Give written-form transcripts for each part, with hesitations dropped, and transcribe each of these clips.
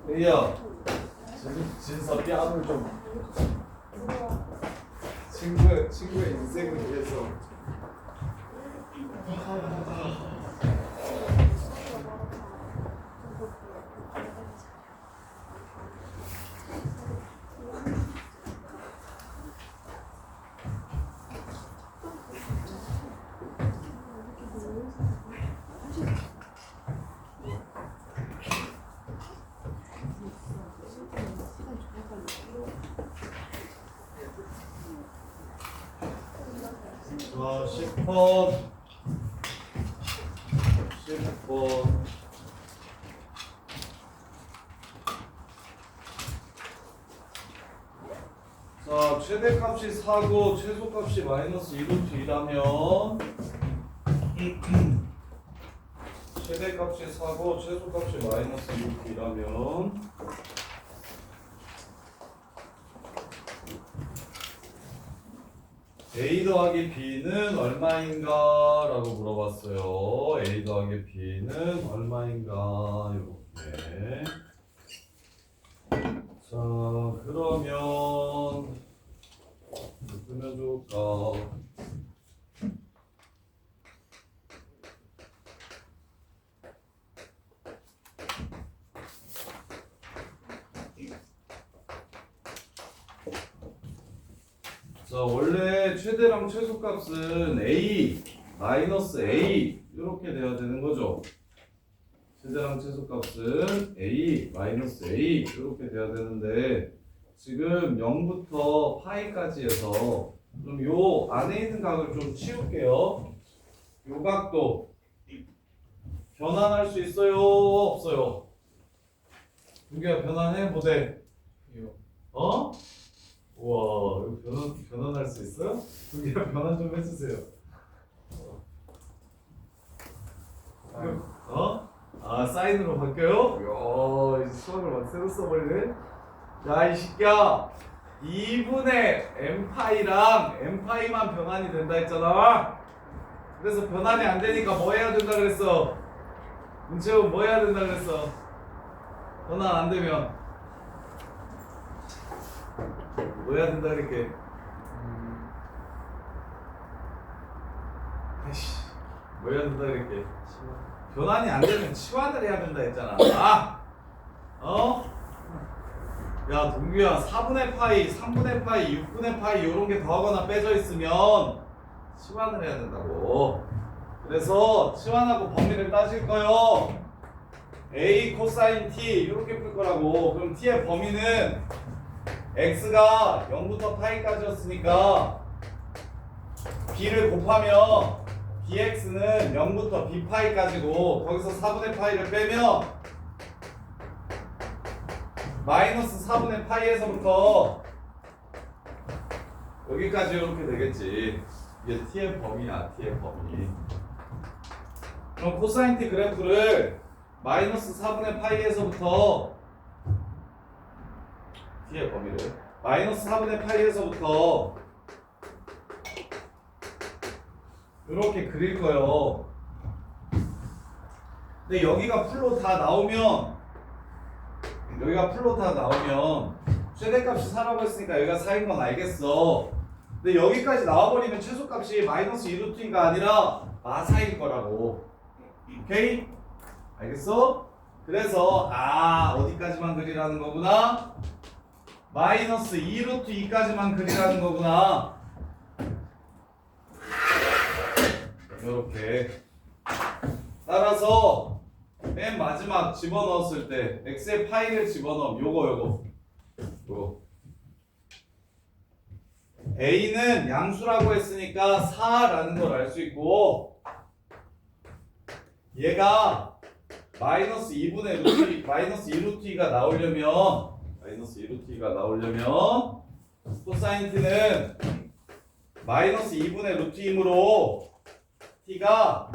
에이야, 진서 뺨을 좀 친구의 인생을 위해서. 자, 10번. 자, 최대값이 4고 최소값이 마이너스 2루트 2라면 최대값이 4고 최소값이 마이너스 2루트 2라면 A 더하기 B는 얼마인가? 라고 물어봤어요. A 더하기 B는 얼마인가? 이렇게. 자, 그러면 쓰면 좋을까? 자, 원래 최대랑 최소값은 A 마이너스 A 이렇게 돼야 되는 거죠. 최대랑 최소값은 A 마이너스 A 이렇게 돼야 되는데 지금 0부터 파이까지 해서 좀 요 안에 있는 각을 좀 치울게요. 요 각도 변환할 수 있어요? 없어요? 두개가 변환해 보대. 어? 우와, 이거 변환할 수 있어요? 두개가 변환 좀 해주세요. 어? 아, 사인으로 바뀌어요? 이야, 이 수학을 막 새로 써버리네. 야, 이 새끼야, 2분의 m파이랑 m파이만 변환이 된다 했잖아. 그래서 변환이 안 되니까 뭐 해야 된다 그랬어? 문채원 뭐 해야 된다 그랬어? 변환 안 되면 뭐 해야 된다 그랬게? 아이씨, 뭐 해야 된다 그랬게? 변환이 안 되면 치환을 해야 된다 했잖아. 아! 어? 야, 동규야, 4분의 파이, 3분의 파이, 6분의 파이 요런 게 더하거나 빼져 있으면 치환을 해야 된다고. 그래서 치환하고 범위를 따질 거요. A 코사인 T 이렇게 풀 거라고. 그럼 T의 범위는 X가 0부터 파이까지였으니까 B를 곱하면 BX는 0부터 B파이까지고 거기서 4분의 파이를 빼면 마이너스 4분의 파이에서부터 여기까지 이렇게 되겠지. 이게 T의 범위야, T의 범위. 그럼 코사인 T 그래프를 마이너스 4분의 파이에서부터 T의 범위를 마이너스 4분의 파이에서부터 이렇게 그릴 거예요. 근데 여기가 풀로 다 나오면 최대값이 4라고 했으니까 여기가 4인 건 알겠어. 근데 여기까지 나와버리면 최소값이 마이너스 2루트인가 아니라 마사일 거라고. 오케이? 알겠어? 그래서 어디까지만 그리라는 거구나? 마이너스 2루트 2까지만 그리라는 거구나. 이렇게. 따라서 맨 마지막 집어넣었을 때 x의 파이를 집어넣으면 요거 a는 양수라고 했으니까 4라는 걸 알 수 있고 얘가 마이너스 2분의 루트 마이너스 2루트 2가 나오려면 코사인 t는 마이너스 2분의 루트 2이므로 t가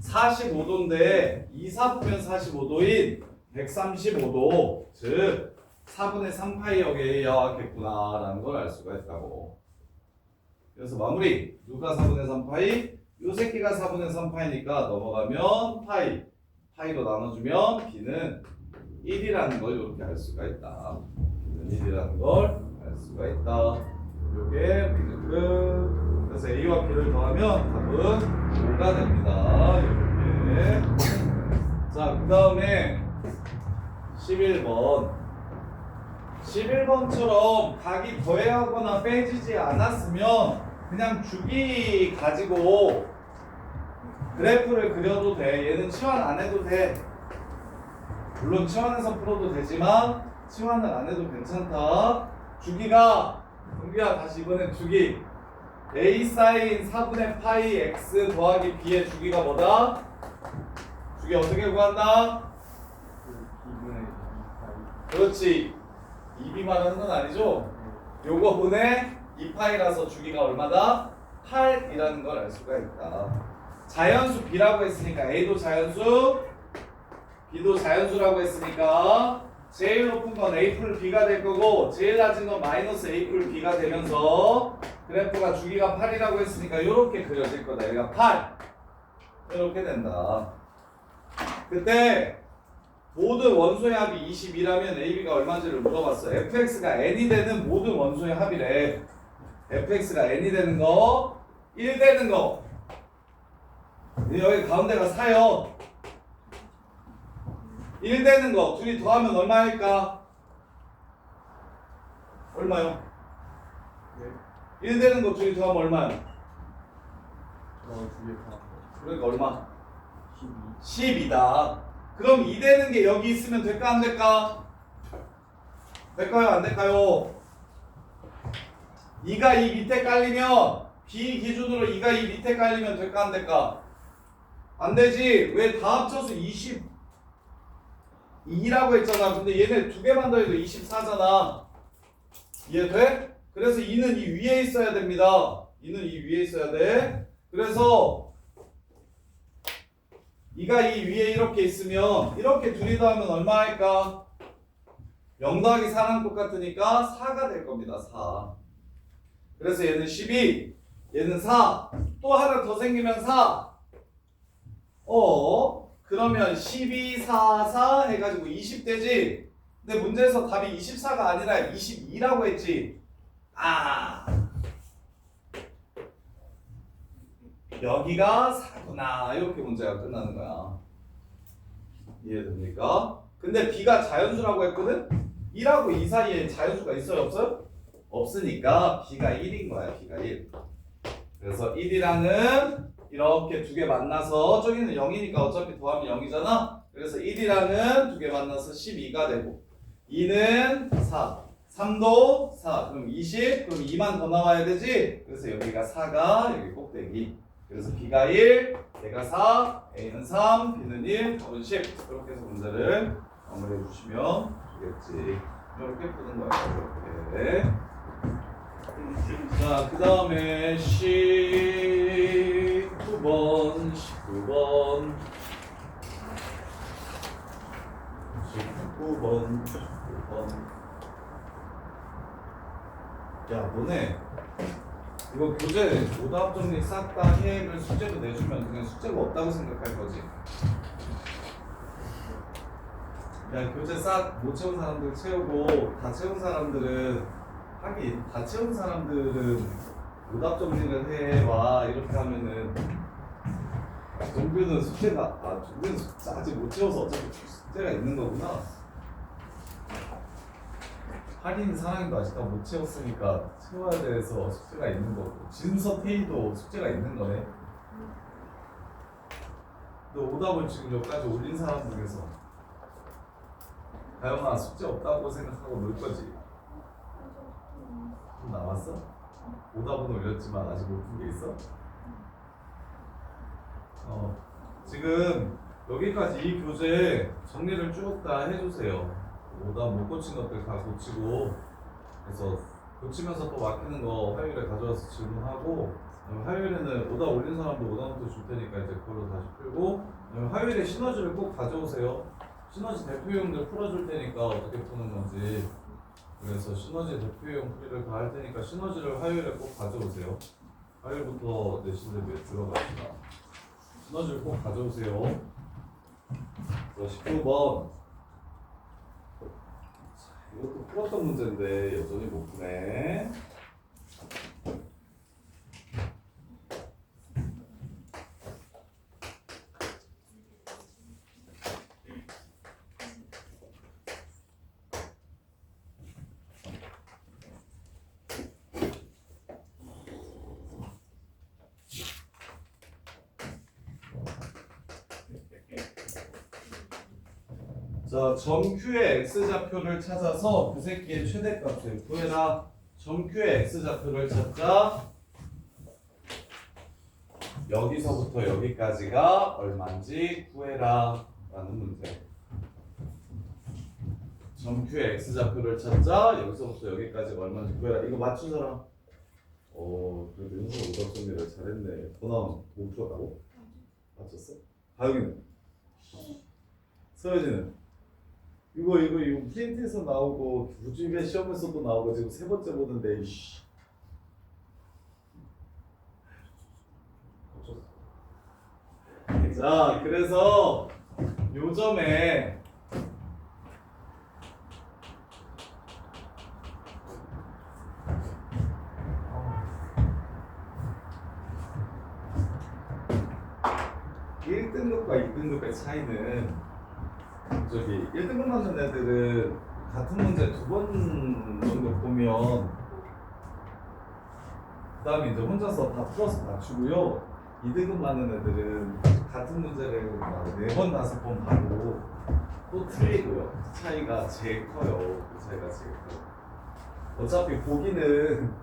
45도인데 2사 푸면 45도인 135도 즉 4분의 3파이역에 나왔겠구나 라는 걸 알 수가 있다고. 그래서 마무리. 누가 4분의 3파이? 요 새끼가 4분의 3파이니까 넘어가면 파이 파이로 나눠주면 b는 1이라는 걸 이렇게 알 수가 있다. b는 1이라는 걸 알 수가 있다. 요게 문제 끝. 그래서 a와 b를 더하면 답은 5가 됩니다. 이렇게. 자, 그 다음에 11번. 11번처럼 각이 더해하거나 빼지지 않았으면 그냥 주기 가지고 그래프를 그려도 돼. 얘는 치환 안 해도 돼. 물론 치환해서 풀어도 되지만 치환을 안 해도 괜찮다. 주기가 동규야 다시 이번엔 주기 a 사인 4분의 파이 x 더하기 b의 주기가 뭐다? 주기 어떻게 구한다? 그렇지. 2b 말하는 건 아니죠? 요거 분의 2파이라서 주기가 얼마다? 8이라는 걸 알 수가 있다. 자연수 b라고 했으니까 a도 자연수 b도 자연수라고 했으니까 제일 높은 건 a 풀 b가 될 거고 제일 낮은 건 마이너스 a 풀 b가 되면서 그래프가 주기가 8이라고 했으니까 이렇게 그려질 거다. 얘가 8 이렇게 된다. 그때 모든 원소의 합이 22라면 AB가 얼마인지를 물어봤어. fx가 n이 되는 모든 원소의 합이래. fx가 n이 되는 거 1 되는 거 여기 가운데가 4요. 1 되는 거 둘이 더하면 얼마일까? 얼마요? 1 되는 거 둘이 더하면 얼마요? 그러니까 얼마? 12다. 그럼 2 되는 게 여기 있으면 될까 안 될까? 될까요 안 될까요? 2가 이 밑에 깔리면 B 기준으로 2가 이 밑에 깔리면 될까 안 될까? 안 되지. 왜 다 합쳐서 22라고 했잖아. 근데 얘네 두 개만 더해도 24잖아. 이해돼? 그래서 2는 이 위에 있어야 됩니다. 2는 이 위에 있어야 돼. 그래서 2가 이 위에 이렇게 있으면 이렇게 둘이 더하면 얼마일까? 0 더하기 4랑 똑같으니까 4가 될 겁니다. 4. 그래서 얘는 12, 얘는 4. 또 하나 더 생기면 4. 그러면 12, 4, 4 해가지고 20되지? 근데 문제에서 답이 24가 아니라 22라고 했지? 여기가 4구나. 이렇게 문제가 끝나는 거야. 이해됩니까? 근데 B가 자연수라고 했거든? 1하고 2 사이에 자연수가 있어요? 없어요? 없으니까 B가 1인 거야. B가 1. 그래서 1이랑은 이렇게 두 개 만나서 저기는 0이니까 어차피 더하면 0이잖아. 그래서 1이랑은 두 개 만나서 12가 되고 2는 4, 3도 4, 그럼 20, 그럼 2만 더 나와야 되지? 그래서 여기가 4가 여기 꼭대기. 그래서 B가 1, 얘가 4, A는 3, B는 1, 답은 10. 이렇게 해서 문제를 마무리해 주시면 되겠지. 이렇게 푸는 거예요. 이렇게. 자, 그 다음에 19번, 19번, 19번, 19번. 야, 너네 이거 교재 오답 정리 싹 다 해를 숙제로 내주면 그냥 숙제가 없다고 생각할 거지. 야, 교재 싹 못 채운 사람들 채우고 다 채운 사람들은 하긴 다 채운 사람들은 오답 정리를 해와 이렇게 하면은 동규는 숙제가 동규는 아직 못 채워서 어차피 숙제가 있는 거구나. 할인 사랑도 아직도 못 채웠으니까 채워야 돼서 숙제가 있는 거고 진서 테이도 숙제가 있는 거네. 너 오답을 지금 여기까지 올린 사람 중에서 가영아 숙제 없다고 생각하고 놀 거지? 좀 남았어? 오답은 올렸지만 아직 못 푼 게 있어? 지금 여기까지 이 교재 정리를 쭉 다 해주세요. 오답 못 고친 것들 다 고치고 그래서 고치면서 또 막히는 거 화요일에 가져와서 질문하고 화요일에는 오답 올린 사람도 오답부터 줄 테니까 이제 그걸로 다시 풀고 화요일에 시너지를 꼭 가져오세요. 시너지 대표용들 풀어줄 테니까 어떻게 푸는 건지 그래서 시너지 대표용 풀이를 다 할 테니까 시너지를 화요일에 꼭 가져오세요. 화요일부터 내신 대비에 들어갑시다. 시너지를 꼭 가져오세요. 19번. 이것도 풀었던 문제인데 여전히 못 푸네. 자, 점 Q의 X좌표를 찾아서 그 새끼의 최대값을 구해라. 점 Q의 X좌표를 찾자. 여기서부터 여기까지가 얼마인지 구해라 라는 문제. 점 Q의 X좌표를 찾자. 여기서부터 여기까지가 얼마인지 구해라. 이거 맞춘 사람? 그래도 윤서 오답 정리를 잘했네. 더 나오면 못 풀었다고? 맞췄어? 가영이는? 서효진은? 이거 프린트에서 나오고 우주입의 시험에서도 나오고 지금 세 번째 보는데 이씨. 자, 그래서 요점에 (1) 등급과 (2) 등급의 차이는 저기 1등급 맞는 애들은 같은 문제 2번 정도 보면 그 다음에 이제 혼자서 다 풀어서 맞추고요. 2등급 맞는 애들은 같은 문제를 4번, 5번 봐도 또 틀리고요. 그 차이가 제일 커요. 그 차이가 제일 커요. 어차피 보기는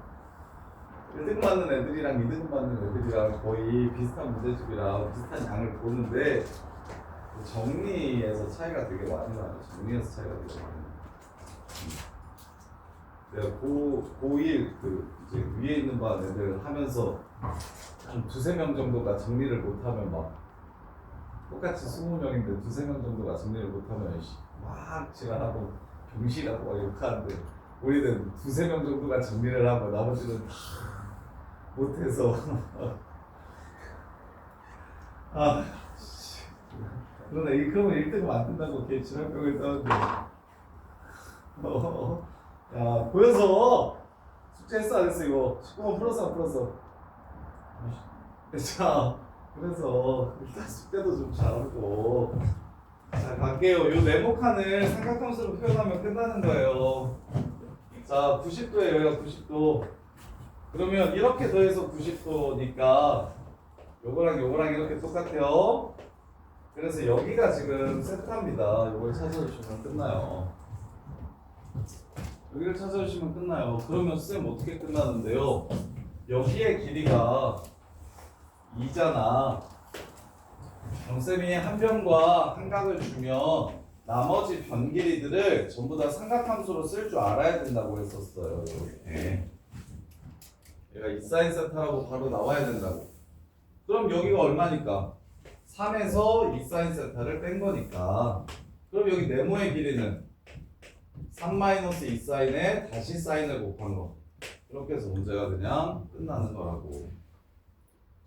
1등급 맞는 애들이랑 2등급 맞는 애들이랑 거의 비슷한 문제집이랑 비슷한 양을 보는데 정리에서 차이가 되게 많이 나요. 정리에서 차이가 되게 많이 나요. 내가 고1 그 이제 위에 있는 반 애들 하면서 한 2~3명 정도가 정리를 못하면 막 똑같이 20명인데 2~3명 정도가 정리를 못하면 막 지랄하고 병신하고 막 욕하는데 우리는 2~3명 정도가 정리를 하고 나머지는 다 못해서 그러네. 그러면 1등급 안 뜬다고 걔 지랄병을 떠는데. 야, 보여서 숙제 했어 안 했어 이거? 19번 풀었어 안 풀었어? 자, 그래서 일단 숙제도 좀 잘하고. 자, 갈게요. 요 네모칸을 삼각함수로 표현하면 끝나는 거예요. 자, 90도에 여기가 90도. 그러면 이렇게 더해서 90도니까 요거랑 요거랑 이렇게 똑같아요. 그래서 여기가 지금 세타입니다. 이걸 찾아주시면 끝나요. 여기를 찾아주시면 끝나요. 그러면 쌤 어떻게 끝나는데요? 여기의 길이가 2잖아. 쌤이 한 변과 한 각을 주면 나머지 변 길이들을 전부 다 삼각함수로 쓸 줄 알아야 된다고 했었어요. 이렇게. 얘가 2sin 세타라고 바로 나와야 된다고. 그럼 여기가 얼마니까? 3에서 2sin 세타를 뺀 거니까. 그럼 여기 네모의 길이는 3-2sin에 다시 사인을 곱한 거. 이렇게 해서 문제가 그냥 끝나는 거라고.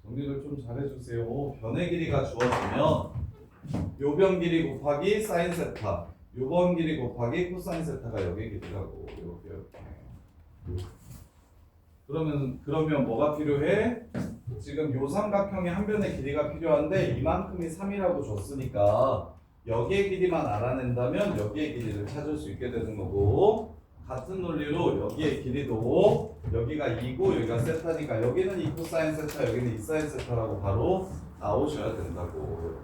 정리를 좀 잘해주세요. 변의 길이가 주어지면 요 변 길이 곱하기 사인 세타, 요 변 길이 곱하기 코사인 세타가 여기 길이라고. 이렇게. 그러면 뭐가 필요해? 지금 요 삼각형의 한 변의 길이가 필요한데 이만큼이 3이라고 줬으니까 여기의 길이만 알아낸다면 여기의 길이를 찾을 수 있게 되는 거고, 같은 논리로 여기의 길이도 여기가 2고 여기가 세타니까 여기는 2 코사인 세타, 여기는 2 사인 세타라고 바로 나오셔야 된다고.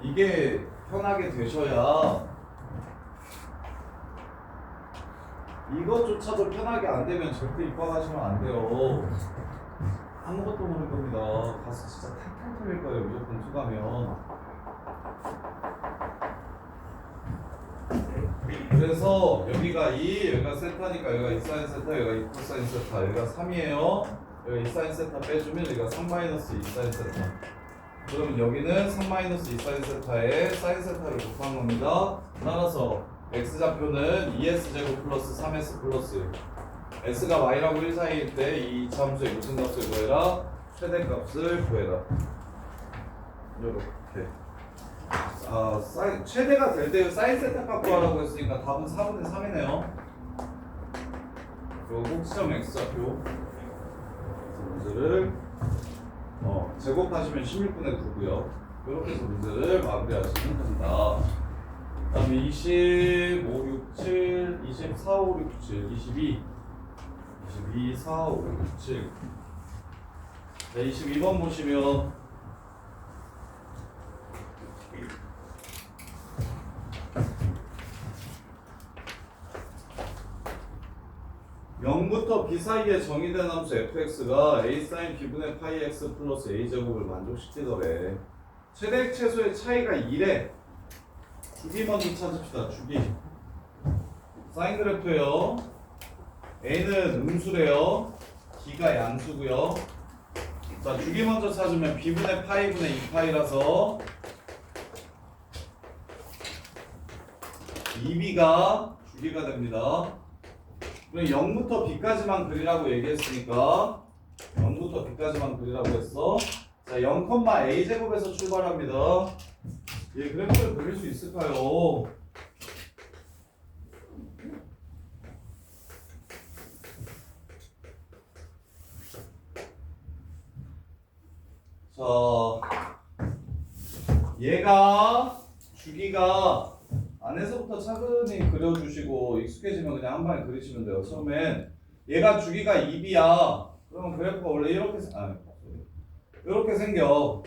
이게 편하게 되셔야, 이것조차도 편하게 안 되면 절대 입학하시면 안 돼요. 아무것도 모를 겁니다. 가서 진짜 탕탕 털릴 거예요. 무조건 투가면. 그래서 여기가 2, 여기가 세타니까 여기가 2 사인 세타, 여기가 2 코사인 세타, 여기가 3이에요. 여기가 2 사인 세타 빼주면 여기가 3-2 사인 세타. 그러면 여기는 3-2 사인 세타에 사인 세타를 곱한 겁니다. 따라서 x좌표는 2s제곱 플러스 3s 플러스 s가 y라고 1 사이일 때 이 이차함수의 요승값을 구해라. 최대값을 구해라. 이렇게. 최대가 될 때 사인 세타 구하라고 했으니까 답은 4분의 3이네요. 그리고 꼭지점 x좌표 문제를 제곱하시면 16분의 9고요. 이렇게 해서 문제를 마무리하시면 됩니다. 그 다음에 25, 6, 7, 24, 5, 6, 7, 22 4, 5, 6, 7 자, 22번 보시면 (0부터 b) 사이에 정의된 함수 fx가 a sin b분의 파이 x 플러스 a 제곱을 만족시키더래. 최대 최소의 차이가 2래. 주기 먼저 찾읍시다. 주기. 사인 그래프예요. a는 음수래요. b가 양수고요. 자, 주기 먼저 찾으면 b분의 파이분의 2파이라서 2b가 주기가 됩니다. 그럼 0부터 b까지만 그리라고 얘기했으니까 0부터 b까지만 그리라고 했어. 자, 0, a제곱에서 출발합니다. 얘 그래프를 그릴 수 있을까요? 자, 얘가 주기가 안에서부터 차근히 그려주시고 익숙해지면 그냥 한 방에 그리시면 돼요. 처음엔 얘가 주기가 2b야. 그러면 그래프가 원래 이렇게 생겨.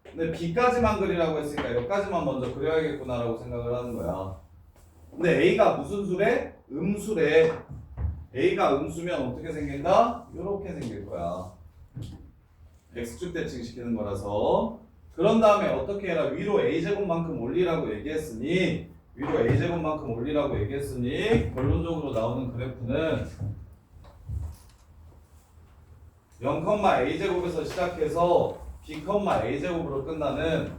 근데 b까지만 그리라고 했으니까 여기까지만 먼저 그려야겠구나라고 생각을 하는 거야. 근데 a가 무슨 수래? 음수래. a가 음수면 어떻게 생긴다? 이렇게 생길 거야. x축 대칭 시키는 거라서. 그런 다음에 어떻게 해라? 위로 a제곱만큼 올리라고 얘기했으니 결론적으로 나오는 그래프는 0,a제곱에서 시작해서 b,a제곱으로 끝나는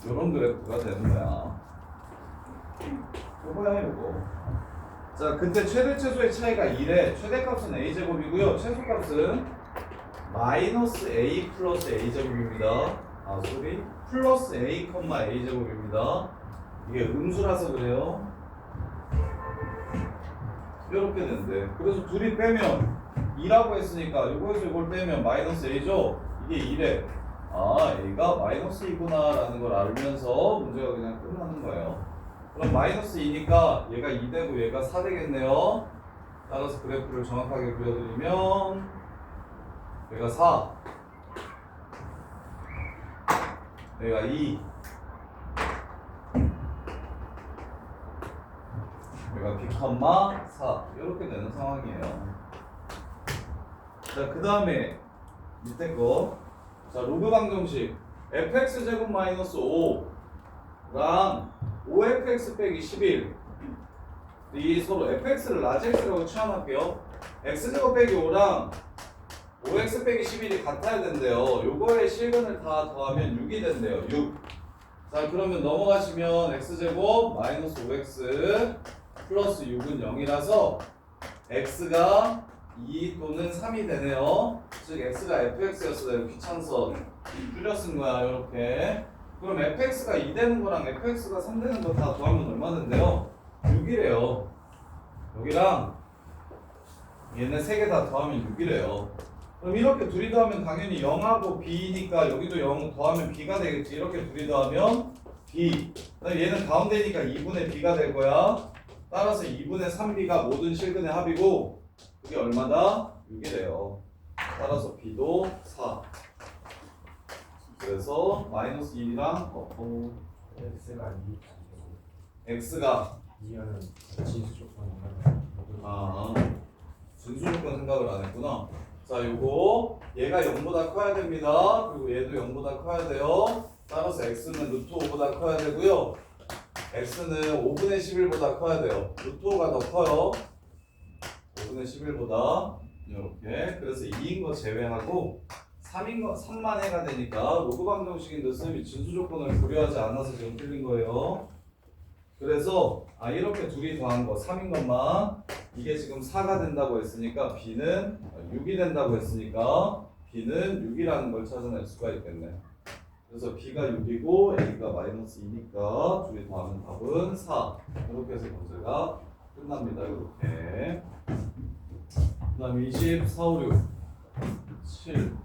이런 그래프가 되는 거야. 요거야 이거. 자, 그때 최대 최소의 차이가 2래. 최대값은 a제곱이고요. 최소값은 마이너스 a 플러스 a제곱입니다. 플러스 a, a제곱입니다. 이게 음수라서 그래요. 이렇게 되는데, 그래서 둘이 빼면 2라고 했으니까 이거에서 이걸 빼면 마이너스 a죠? 이게 2래. a가 마이너스 2구나 라는 걸 알면서 문제가 그냥 끝나는 거예요. 그럼 마이너스 2니까 얘가 2 되고 얘가 4 되겠네요. 따라서 그래프를 정확하게 그려드리면 얘가 4, 얘가 2, 얘가 b, 4 이렇게 되는 상황이에요. 자, 그 다음에 밑에 거. 자, 로그 방정식 fx 제곱 마이너스 5랑 5fx 빼기 11. 이 서로 fx를 라지 x라고 취함할게요. x제곱 빼기 5랑 5x 빼기 11이 같아야 된대요. 요거의 실근을 다 더하면 6이 된대요. 6. 자, 그러면 넘어가시면 x제곱 마이너스 5x 플러스 6은 0이라서 x가 2 또는 3이 되네요. 즉 x가 fx였어요. 귀찮아서 줄여 쓴 거야. 이렇게. 그럼 fx가 2 되는 거랑 fx가 3 되는 거 다 더하면 얼마 된대요? 6이래요. 여기랑 얘네 3개 다 더하면 6이래요. 그럼 이렇게 둘이 더하면 당연히 0하고 b니까 여기도 0 더하면 b가 되겠지. 이렇게 둘이 더하면 b. 얘는 가운데니까 2분의 b가 될 거야. 따라서 2분의 3b가 모든 실근의 합이고 그게 얼마다? 6이래요. 따라서 b도 4. 그래서 마이너스 1이랑 x가 2 x가 2는 진수 조건이 진수 조건 생각을 안 했구나. 자, 요거 얘가 0보다 커야 됩니다. 그리고 얘도 0보다 커야 돼요. 따라서 x는 루트 5보다 커야 되고요. x는 5분의 11보다 커야 돼요. 루트 5가 더 커요. 5분의 11보다 이렇게. 그래서 2인 거 제외하고 3인 거 3만 해가 되니까 로그 방정식인데 쌤이 진수 조건을 고려하지 않아서 지금 틀린 거예요. 그래서 이렇게 둘이 더한 거 3인 것만 이게 지금 4가 된다고 했으니까 b는 6이 된다고 했으니까 b는 6이라는 걸 찾아낼 수가 있겠네. 그래서 b가 6이고 a가 마이너스 2니까 두 개 더하면 답은 4. 이렇게 해서 문제가 끝납니다. 이렇게. 그 다음에 20, 4, 5, 6, 7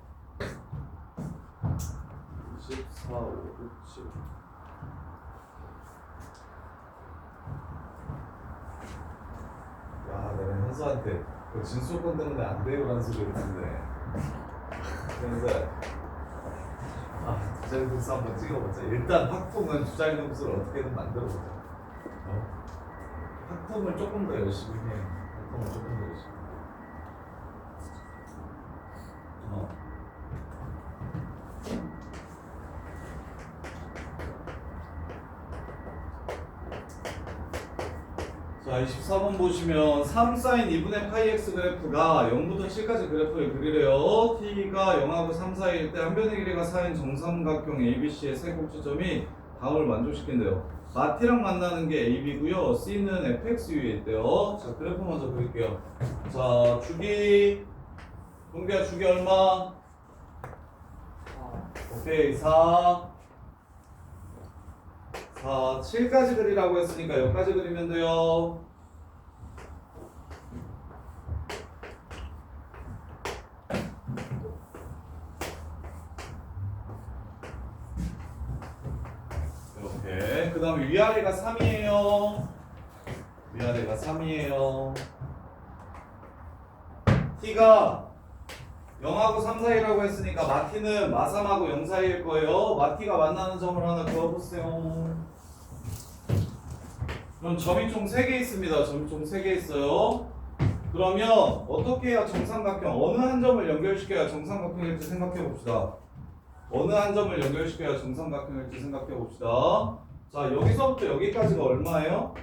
24, 5, 6, 7 야, 내가 현수한테 그 진수권 때문에 안 돼요 라는 소리를 듣네. 그래서 두자리 동수 한번 찍어보자. 일단 확통은 두자리 동수를 어떻게든 만들어보자. 확통을 조금 더 열심히 해. 확통을 조금 더 열심히 자, 24번 보시면 3 sin 2분의 파이 x 그래프가 0부터 7까지 그래프를 그리래요. t가 0하고 3 사이일 때 한 변의 길이가 4인 정삼각형 ABC의 세 곡지점이 다음을 만족시킨대요. 마티랑 만나는 게 AB고요. C는 FXU에 있대요. 자, 그래프 먼저 그릴게요. 자, 주기 동기야 주기 얼마? 오케이 4 7까지 그리라고 했으니까 여기까지 그리면 돼요. 이렇게. 그 다음에 위아래가 3이에요. 위아래가 3이에요. t가 0하고 3 사이라고 했으니까 마티는 마3하고 0 사이일 거예요. 마티가 만나는 점을 하나 그어보세요. 그럼 점이 총 3개 있습니다. 점이 총 3개 있어요. 그러면 어떻게 해야 정삼각형, 어느 한 점을 연결시켜야 정삼각형일지 생각해 봅시다. 어느 한 점을 연결시켜야 정삼각형일지 생각해 봅시다. 자, 여기서부터 여기까지가 얼마예요?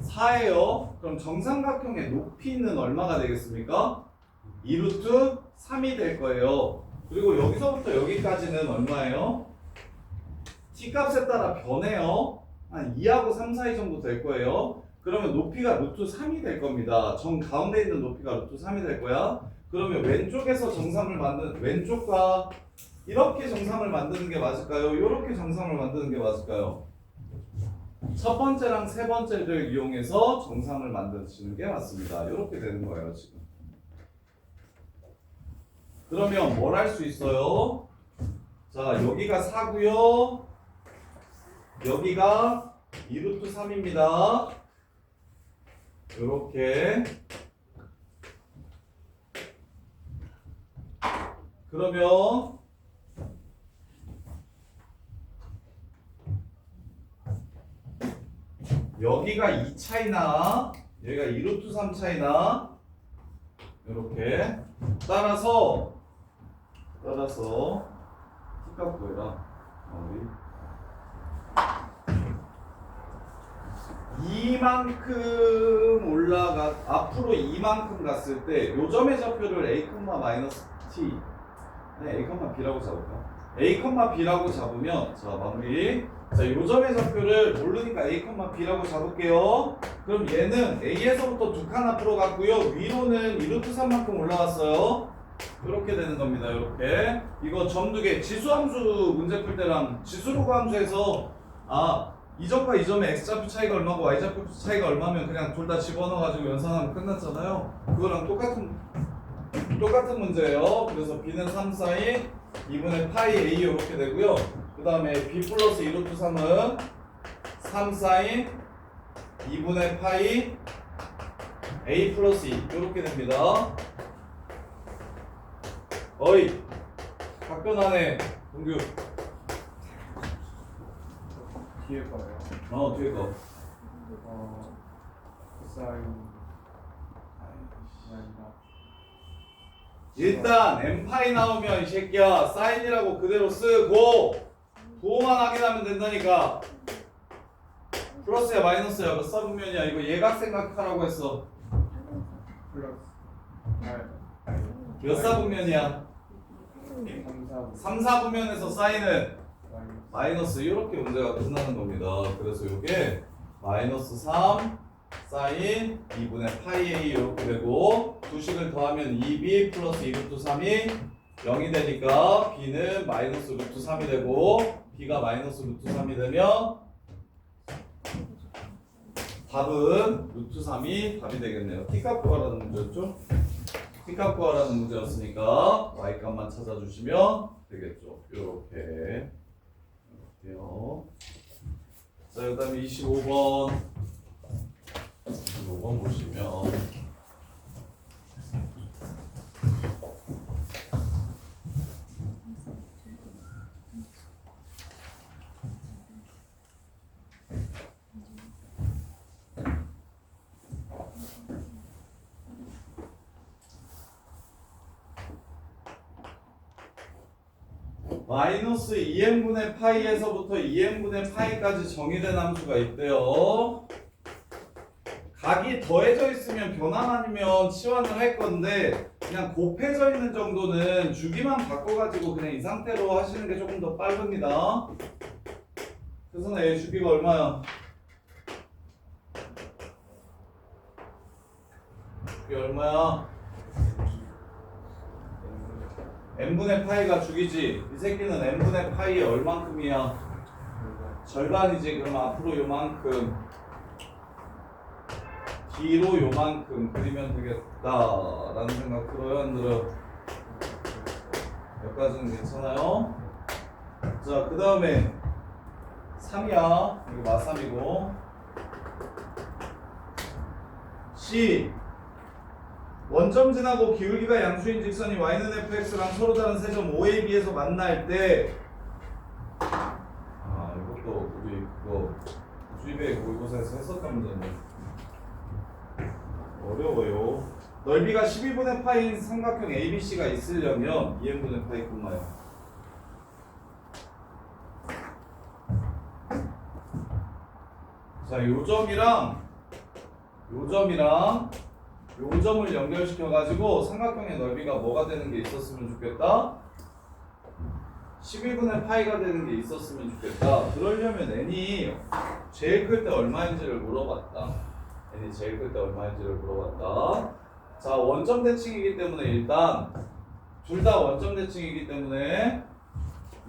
4예요. 그럼 정삼각형의 높이는 얼마가 되겠습니까? 2루트 3이 될 거예요. 그리고 여기서부터 여기까지는 얼마예요? t 값에 따라 변해요. 한 2하고 3 사이 정도 될 거예요. 그러면 높이가 루트 3이 될 겁니다. 정 가운데 있는 높이가 루트 3이 될 거야. 그러면 왼쪽에서 정삼을 만드는, 왼쪽과 이렇게 정삼을 만드는 게 맞을까요? 이렇게 정삼을 만드는 게 맞을까요? 첫 번째랑 세 번째를 이용해서 정삼을 만드시는 게 맞습니다. 이렇게 되는 거예요, 지금. 그러면 뭘 할 수 있어요? 자, 여기가 4고요. 여기가 2루트 3입니다. 이렇게. 그러면 여기가 2 차이나 여기가 2루트 3 차이나 이렇게 따라서 t값 구해라. 이만큼 앞으로 이만큼 갔을 때 요 점의 좌표를 a, t a, b라고 잡을까? a, b라고 잡으면 자 마무리. 자, 요 점의 좌표를 모르니까 a, b라고 잡을게요. 그럼 얘는 a에서부터 두 칸 앞으로 갔고요. 위로는 2루트 3만큼 올라왔어요. 이렇게 되는 겁니다. 이렇게. 이거 점 두 개 지수함수 문제 풀 때랑 지수로그 함수에서 이 점과 이 점의 x좌표 차이가 얼마고 y좌표 차이가 얼마면 그냥 둘 다 집어넣어가지고 연산하면 끝났잖아요. 그거랑 똑같은 문제예요. 그래서 b는 3 sin 2분의 파이 a 이렇게 되고요. 그 다음에 b 플러스 2루트 3은 3 sin 2분의 파이 a 플러스 2 이렇게 됩니다. 어이 답변하네 동규. 뒤에 거예요. 뒤에 거. 사인 일단 m파이 나오면 이 새끼야 사인이라고 그대로 쓰고 부호만 확인하면 된다니까. 플러스야 마이너스야 몇 사분면이야. 이거 예각 생각하라고 했어. 플러스 몇 사분면이야? 3, 4분면에서 사인은 마이너스. 이렇게 문제가 끝나는 겁니다. 그래서 이게 마이너스 3 사인 2분의 파이 a 이렇게 되고 두 식을 더하면 2b 플러스 2루트 3이 0이 되니까 b는 마이너스 루트 3이 되고 b가 마이너스 루트 3이 되면 답은 루트 3이 답이 되겠네요. t값 구하라는 문제였죠? t값 구하라는 문제였으니까 y값만 찾아주시면 되겠죠. 요렇게요. 자, 그 다음에 25번 보시면 마이너스 2n분의 파이에서부터 2n분의 파이까지 정의된 함수가 있대요. 각이 더해져 있으면 변환 아니면 치환을 할 건데 그냥 곱해져 있는 정도는 주기만 바꿔가지고 그냥 이 상태로 하시는 게 조금 더 빠릅니다. 그래서 얘 주기가 얼마야? 주기 얼마야? n분의 파이가 주기지. 이 새끼는 n분의 파이의 얼만큼이야? 절반이지. 그럼 앞으로 요만큼, 뒤로 요만큼 그리면 되겠다 라는 생각 들어요? 안 들어요? 여기까지는 괜찮아요? 자, 그 다음에 3이야. 이거 마3이고 C 원점 지나고 기울기가 양수인 직선이 y는 fx랑 서로 다른 세점 OAB에서 만날 때 이것도 우리 그거 주입에 모의고사에서 했었던 문제인데 어려워요. 넓이가 12분의 파인 삼각형 ABC가 있으려면 2n분의 파이 콤마요. 자, 요점이랑 요점을 연결시켜가지고 삼각형의 넓이가 뭐가 되는 게 있었으면 좋겠다? 12분의 파이가 되는 게 있었으면 좋겠다. 그러려면 n이 제일 클 때 얼마인지를 물어봤다. n이 제일 클 때 얼마인지를 물어봤다. 자, 원점 대칭이기 때문에 일단 둘 다 원점 대칭이기 때문에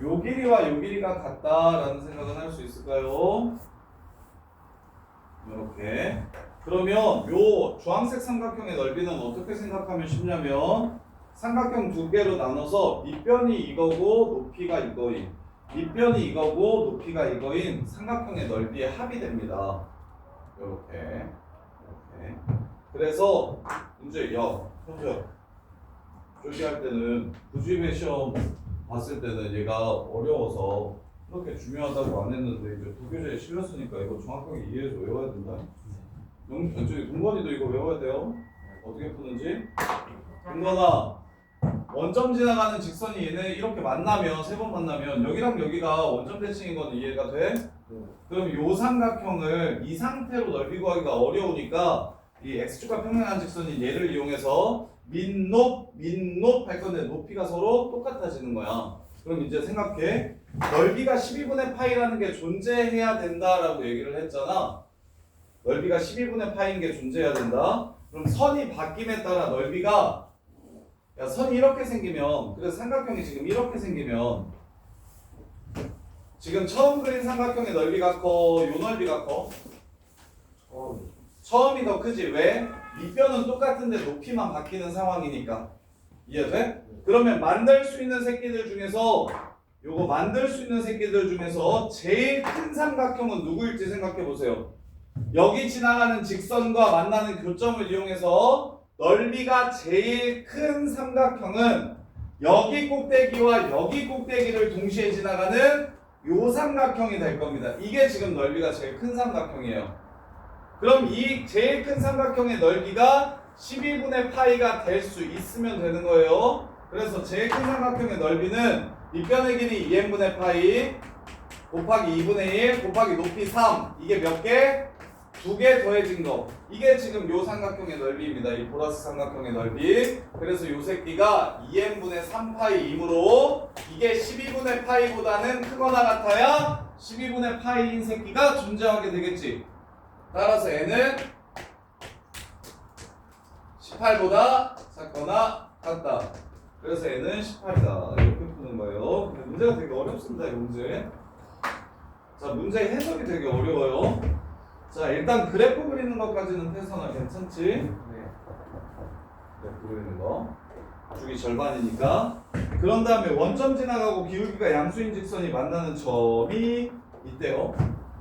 요 길이와 요 길이가 같다라는 생각은 할 수 있을까요? 이렇게. 그러면 요 주황색 삼각형의 넓이는 어떻게 생각하면 쉽냐면 삼각형 두 개로 나눠서 밑변이 이거고 높이가 이거인 밑변이 이거고 높이가 이거인 삼각형의 넓이의 합이 됩니다. 이렇게 그래서 문제 현재 조기할 때는 부주입의 시험 봤을 때는 얘가 어려워서 그렇게 중요하다고 안 했는데 이제 도교재에 실렸으니까 이거 정확하게 이해해서 외워야 된다. 저기 동건이도 이거 외워야 돼요. 어떻게 푸는지. 동건아, 원점 지나가는 직선이 얘네 이렇게 만나면 세 번 만나면 여기랑 여기가 원점 대칭인 건 이해가 돼? 그럼 요 삼각형을 이 상태로 넓이 구하기가 어려우니까 이 x축과 평행한 직선인 얘를 이용해서 민높 할 건데 높이가 서로 똑같아지는 거야. 그럼 이제 생각해. 넓이가 12분의 파이라는 게 존재해야 된다라고 얘기를 했잖아. 넓이가 12분의 파이인 게 존재해야 된다. 그럼 선이 바뀜에 따라 넓이가 선이 이렇게 생기면 그래서 삼각형이 지금 이렇게 생기면 지금 처음 그린 삼각형의 넓이가 커? 요 넓이가 커? 처음이 더 크지. 왜? 밑변은 똑같은데 높이만 바뀌는 상황이니까. 이해돼? 그러면 만들 수 있는 새끼들 중에서 제일 큰 삼각형은 누구일지 생각해 보세요. 여기 지나가는 직선과 만나는 교점을 이용해서 넓이가 제일 큰 삼각형은 여기 꼭대기와 여기 꼭대기를 동시에 지나가는 요 삼각형이 될 겁니다. 이게 지금 넓이가 제일 큰 삼각형이에요. 그럼 이 제일 큰 삼각형의 넓이가 12분의 파이가 될 수 있으면 되는 거예요. 그래서 제일 큰 삼각형의 넓이는 밑변의 길이 2n분의 파이 곱하기 2분의 1 곱하기 높이 3. 이게 몇 개? 2개 더해진 거. 이게 지금 요 삼각형의 넓이입니다. 이 보라스 삼각형의 넓이. 그래서 요 새끼가 2n분의 3파이이므로 이게 12분의 파이보다는 크거나 같아야 12분의 파이인 새끼가 존재하게 되겠지. 따라서 n은 18보다 작거나 같다. 그래서 얘는 18이다. 이렇게 푸는 거예요. 근데 문제가 되게 어렵습니다. 이 문제. 자, 문제 해석이 되게 어려워요. 자, 일단 그래프 그리는 것까지는 태선아 괜찮지? 네. 그래프 그리는 거. 주기 절반이니까. 그런 다음에 원점 지나가고 기울기가 양수인 직선이 만나는 점이 있대요.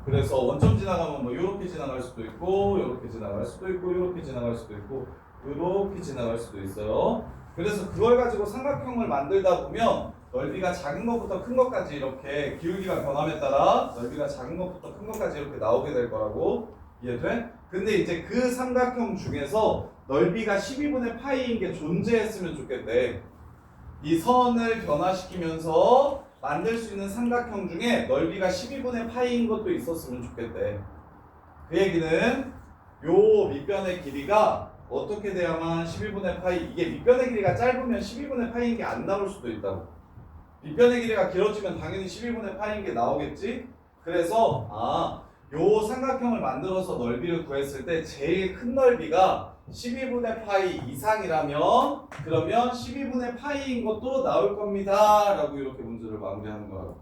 그래서 원점 지나가면 뭐 요렇게 지나갈 수도 있고 요렇게 지나갈 수도 있고 요렇게 지나갈 수도 있고 요렇게 지나갈 수도 있어요. 그래서 그걸 가지고 삼각형을 만들다 보면 넓이가 작은 것부터 큰 것까지 이렇게 기울기가 변함에 따라 넓이가 작은 것부터 큰 것까지 이렇게 나오게 될 거라고 이해돼? 근데 이제 그 삼각형 중에서 넓이가 12분의 파이인 게 존재했으면 좋겠대. 이 선을 변화시키면서 만들 수 있는 삼각형 중에 넓이가 12분의 파이인 것도 있었으면 좋겠대. 그 얘기는 요 밑변의 길이가 어떻게 돼야만 12분의 파이, 이게 밑변의 길이가 짧으면 12분의 파이인 게 안 나올 수도 있다고. 밑변의 길이가 길어지면 당연히 12분의 파이인 게 나오겠지? 그래서 요 삼각형을 만들어서 넓이를 구했을 때 제일 큰 넓이가 12분의 파이 이상이라면 그러면 12분의 파이인 것도 나올 겁니다 라고 이렇게 문제를 마무리하는 거라고.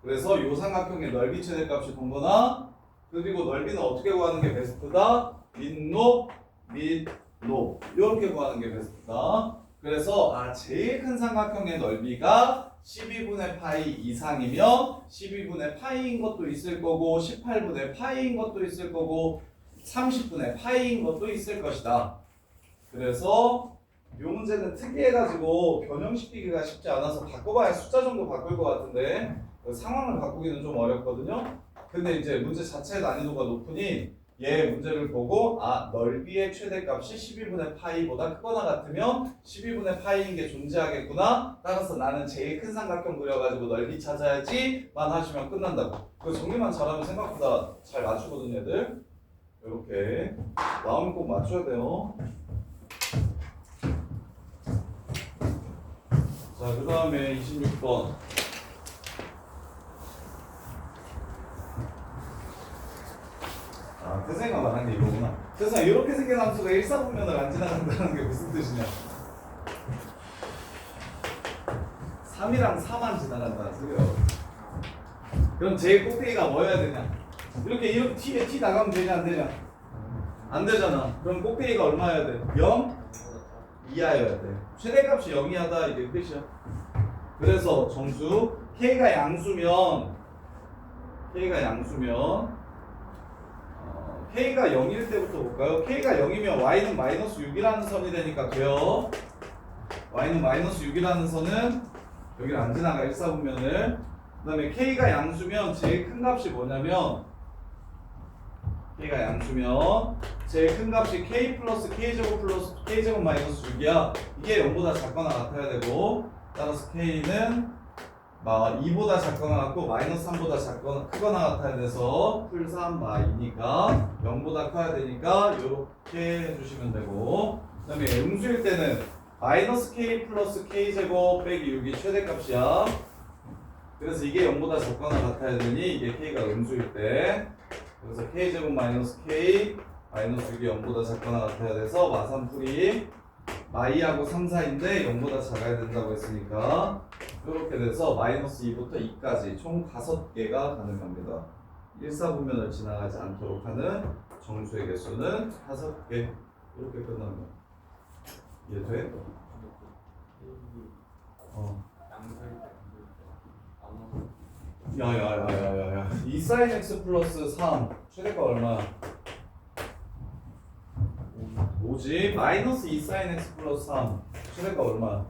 그래서 요 삼각형의 넓이 최대값이 동거나 그리고 넓이는 어떻게 구하는 게 베스트다? 밑높, 밑높 이렇게 구하는 게 베스트다. 그래서 제일 큰 삼각형의 넓이가 12분의 파이 이상이면 12분의 파이인 것도 있을 거고 18분의 파이인 것도 있을 거고 30분의 파이인 것도 있을 것이다. 그래서 이 문제는 특이해가지고 변형시키기가 쉽지 않아서 바꿔봐야 숫자 정도 바꿀 것 같은데 상황을 바꾸기는 좀 어렵거든요. 근데 이제 문제 자체의 난이도가 높으니 얘 문제를 보고 넓이의 최대값이 12분의 파이보다 크거나 같으면 12분의 파이인 게 존재하겠구나. 따라서 나는 제일 큰 삼각형 그려가지고 넓이 찾아야지만 하시면 끝난다고. 그 정리만 잘하면 생각보다 잘 맞추거든 얘들. 이렇게 마음을 꼭 맞춰야 돼요. 자, 그 다음에 26번. 태생이가 말한 게 이거구나. 태생아, 이렇게 생긴 함수가 1사분면을 안 지나간다는 게 무슨 뜻이냐? 3이랑 4만 지나간다는 소리요. 그럼 제일 꼭대기가 뭐여야 되냐? 이렇게 T 나가면 되냐 안 되냐? 안 되잖아. 그럼 꼭대기가 얼마여야 돼? 0 이하여야 돼. 최대값이 0이하다 이게 끝이야. 그래서 정수 K가 양수면 K가 0일 때부터 볼까요? K가 0이면 Y는 마이너스 6이라는 선이 되니까 돼요. Y는 마이너스 6이라는 선은 여기를 안 지나가 1사분면을. 그 다음에 K가 양수면 제일 큰 값이 뭐냐면 K가 양수면 제일 큰 값이 K 플러스 K제곱 마이너스 6이야. 이게 0보다 작거나 같아야 되고 따라서 K는 2보다 작거나 같고 마이너스 3보다 작거나 크거나 같아야 돼서 풀 3 2니까 0보다 커야 되니까 이렇게 해주시면 되고 그 다음에 음수일 때는 마이너스 K 플러스 K제곱 빼기 6이 최대값이야. 그래서 이게 0보다 작거나 같아야 되니 이게 K가 음수일 때 그래서 K제곱 마이너스 K 마이너스 6이 0보다 작거나 같아야 돼서 마삼풀이 마이하고 3, 4인데 0보다 작아야 된다고 했으니까 이렇게 돼서 마이너스 2부터 2까지 총 5개가 가능합니다. 1사분면을 지나가지 않도록 하는 정수의 개수는 5개. 이렇게 끝납니다. 이해돼? 야야야야야야 2 sin x 플러스 3 최대가 얼마야? 5지. 마이너스 2 sin x 플러스 3 최대가 얼마야?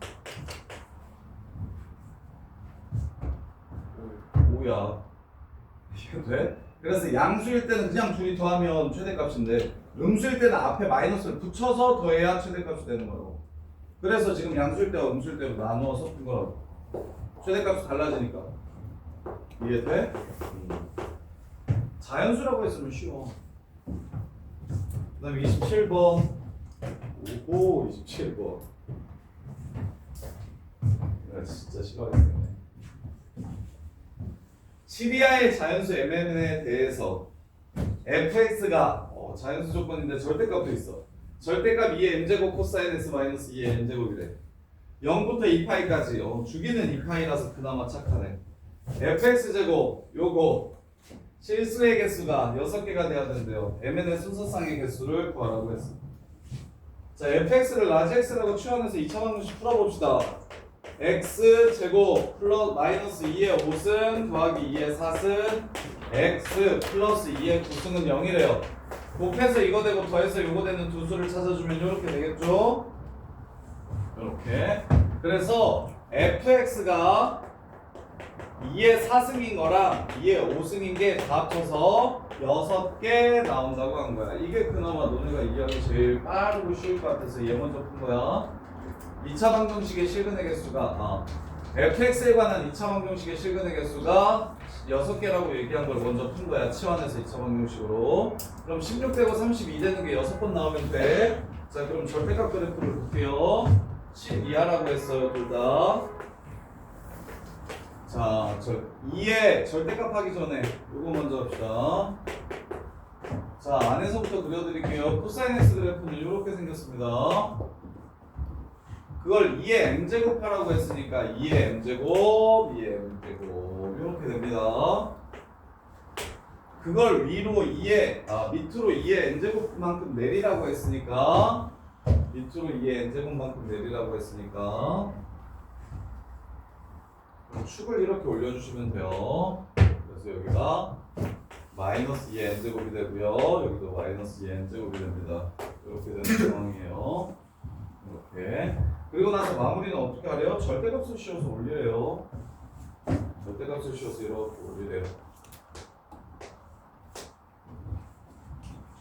5야. 이게 돼? 그래서 양수일 때는 그냥 둘이 더하면 최대값인데 음수일 때는 앞에 마이너스를 붙여서 더해야 최대값이 되는 거라고. 그래서 지금 양수일 때와 음수일 때로 나누어서 푼 거라고. 최대값이 달라지니까. 이해돼? 자연수라고 했으면 쉬워. 그 다음에 27번. 오호, 27번. 내가 진짜 싫어하겠네. 시리아의 자연수 MN에 대해서 fx가 자연수 조건인데 절대값도 있어. 절대값 2의 m제곱 코사인 x 마이너스 2의 n제곱이래. 0부터 2파이까지 주기는 2파이라서 그나마 착하네. fx제곱 요거 실수의 개수가 6개가 돼야 되는데요. mn의 순서상의 개수를 구하라고 했어. 자, fx를 라지 x라고 취환해서 2차 방정식 풀어봅시다. x제곱 플러스 마이너스 2의 5승 더하기 2의 4승 x 플러스 2의 9승은 0이래요. 곱해서 이거 되고 더해서 요거 되는 두 수를 찾아주면 이렇게 되겠죠? 이렇게. 그래서 fx가 2의 4승인 거랑 2의 5승인 게 다 합쳐서 6개 나온다고 한 거야. 이게 그나마 너네가 이해하기 제일 빠르고 쉬울 것 같아서 얘 먼저 푼 거야. 2차 방정식의 실근의 개수가 fx에 관한 2차 방정식의 실근의 개수가 6개라고 얘기한 걸 먼저 푼 거야. 치환해서 2차 방정식으로. 그럼 16 되고 32 되는 게 6번 나오면 돼. 자, 그럼 절대값 그래프를 볼게요. 7 이하라고 했어요, 둘 다. 자, 2에 절대값 하기 전에 요거 먼저 합시다. 자, 안에서부터 그려드릴게요. 코사인 x 그래프는 이렇게 생겼습니다. 그걸 2의 m제곱 하라고 했으니까 2의 m제곱, 2의 m제곱 이렇게 됩니다. 그걸 위로 2의 밑으로 2의 n제곱만큼 내리라고 했으니까 밑으로 2의 n제곱만큼 내리라고 했으니까 축을 이렇게 올려주시면 돼요. 그래서 여기가 마이너스 2의 n제곱이 되고요. 여기도 마이너스 2의 n제곱이 됩니다. 이렇게 되는 상황이에요. 이렇게. 그리고 나서 마무리는 어떻게 하래요? 절대값을 씌워서 올리래요. 절대값을 씌워서 이렇게 올리래요.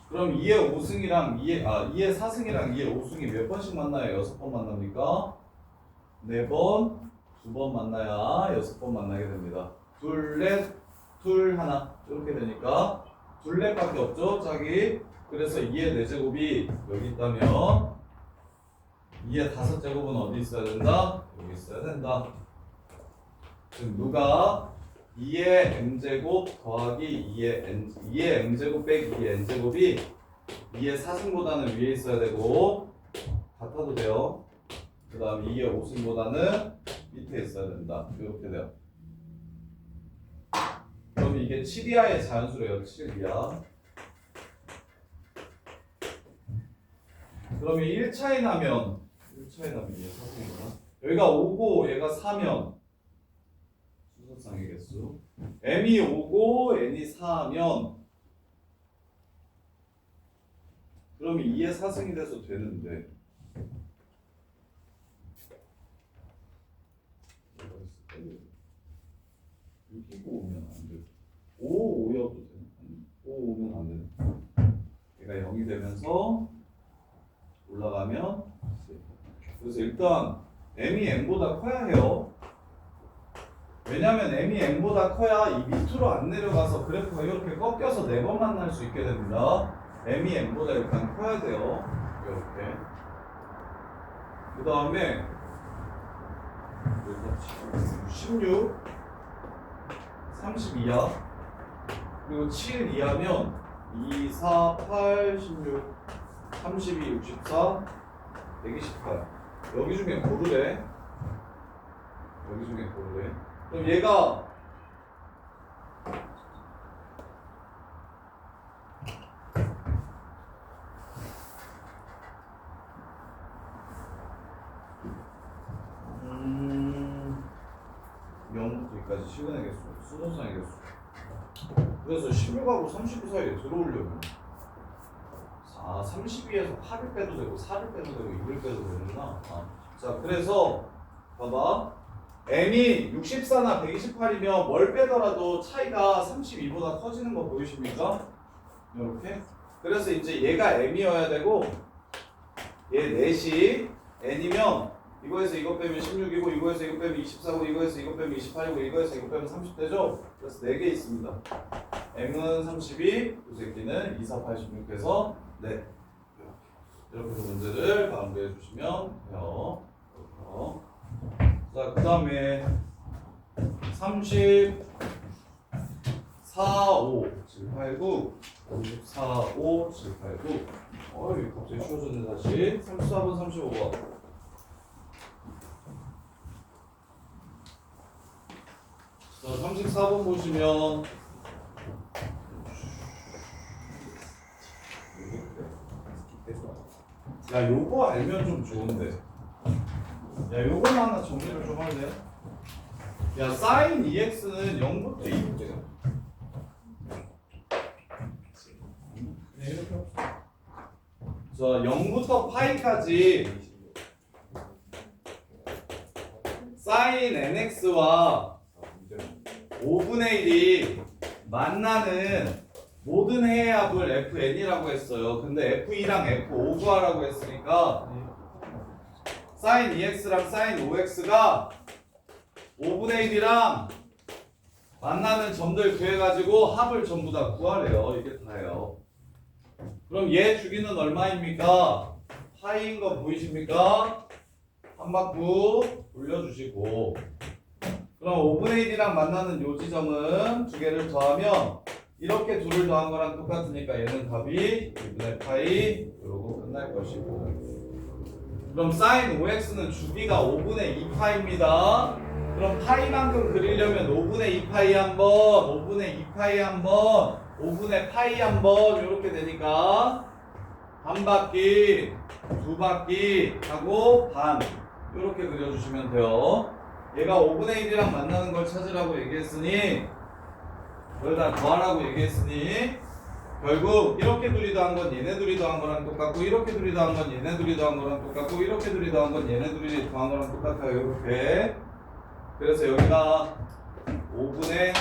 그럼 2의 5승이랑 2의 4승이랑 2의 5승이 몇 번씩 만나요? 6번 만납니까? 4번, 2번 만나야 6번 만나게 됩니다. 둘, 넷, 둘, 하나 이렇게 되니까 둘, 넷밖에 없죠, 자기. 그래서 2의 4제곱이 여기 있다면 2의 5제곱은 어디 있어야 된다? 여기 있어야 된다. 지금 누가 2의 m제곱 더하기 2의 m제곱 빼기 2의 n제곱이 2의 4승보다는 위에 있어야 되고 같아도 돼요. 그 다음 2의 5승보다는 밑에 있어야 된다. 이렇게 돼요. 그럼 이게 7 이하의 자연수래요. 7 이하. 그러면 1차이 나면 얘 4승이구나. 여기가 5고 얘가 4면 순서상의 개수 m이 5고 n이 4면 그러면 2의 4승이 돼서 되는데 이거 오면 안 돼. 5, 5여도 돼. 5 오면 안 돼. 얘가 0이 되면서 올라가면 그래서 일단 m이 n보다 커야 해요. 왜냐면 m이 n보다 커야 이 밑으로 안 내려가서 그래프가 이렇게 꺾여서 4번 만날 수 있게 됩니다. m이 n보다 일단 커야 돼요. 이렇게. 그 다음에 16 32야. 그리고 7 이하면 2, 4, 8, 16 32, 64 128 여기 중에 고르래. 여기 중에 고르래. 그럼 얘가 여기까지 시간의 개수, 수동상의 개수. 그래서 16하고 39 사이에 들어오려면 32에서 8을 빼도 되고 4를 빼도 되고 6을 빼도 되는구나. 자, 그래서 봐봐. m이 64나 128이면 뭘 빼더라도 차이가 32보다 커지는 거 보이십니까? 이렇게. 그래서 이제 얘가 m이어야 되고 얘 넷이 n이면 이거에서 이거 빼면 16이고 이거에서 이거 빼면 24고 이거에서 이거 빼면 28이고 이거에서 이거 빼면 30 되죠? 그래서 4개 있습니다. m은 32, 이 새끼는 2, 4, 8, 16에서 네. 이렇게 해서 문제를 마무리해 주시면 돼요. 자, 그 다음에 34, 5, 7, 8, 9 54, 5, 7, 8, 9 어이 갑자기 쉬워졌네 다시 34번, 35번 자, 34번 보시면 야, 요거 알면 좀 좋은데. 야, 요거는 하나 정리를 좀 할래? 야, sin EX는 0부터 2부터야. 네, 이렇게 없어. 자, 0부터 파이까지 sin nx와 5분의 1이 만나는 모든 해의 합을 fn이라고 했어요. 근데 f2랑 f5 구하라고 했으니까 sin EX랑 sin OX가 5분의 1이랑 만나는 점들 구해가지고 합을 전부 다 구하래요. 이게 다예요. 그럼 얘 주기는 얼마입니까? 파이인 거 보이십니까? 한 바퀴 돌려주시고, 그럼 5분의 1이랑 만나는 요 지점은 두 개를 더하면 이렇게 둘을 더한 거랑 똑같으니까 얘는 답이 2분의 파이 이러고 끝날 것이고, 그럼 sin OX는 주기가 5분의 2파입니다. 그럼 파이만큼 그리려면 5분의 2파이 한번, 5분의 2파이 한번, 5분의 파이 한번 이렇게 되니까 한 바퀴, 두 바퀴 하고 반 이렇게 그려주시면 돼요. 얘가 5분의 1이랑 만나는 걸 찾으라고 얘기했으니, 그걸 다 더하라고 얘기했으니 결국 이렇게 둘이 더한 건 얘네 둘이 더한 거랑 똑같고, 이렇게 둘이 더한 건 얘네 둘이 더한 거랑 똑같고, 이렇게 둘이 더한 건 얘네 둘이 더한 거랑 똑같아요. 이렇게. 그래서 여기가 5분의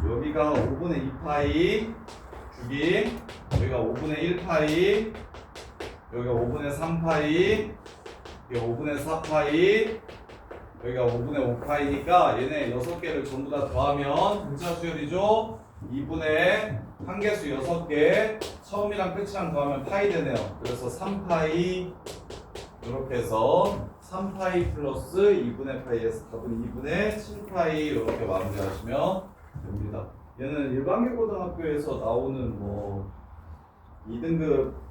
여기가 5분의 2파이 주기, 여기가 5분의 1파이, 여기가 5분의 3파이, 여기가 5분의 4파이, 여기가 5분의 5파이니까 얘네 6개를 전부 다 더하면 분자 수열이죠. 2분의 한 개수 6개, 처음이랑 끝이랑 더하면 파이 되네요. 그래서 3파이 이렇게 해서 3파이 플러스 2분의 파이에서 답은 2분의 7파이 이렇게 마무리하시면 됩니다. 얘는 일반계고등학교에서 나오는 뭐 2등급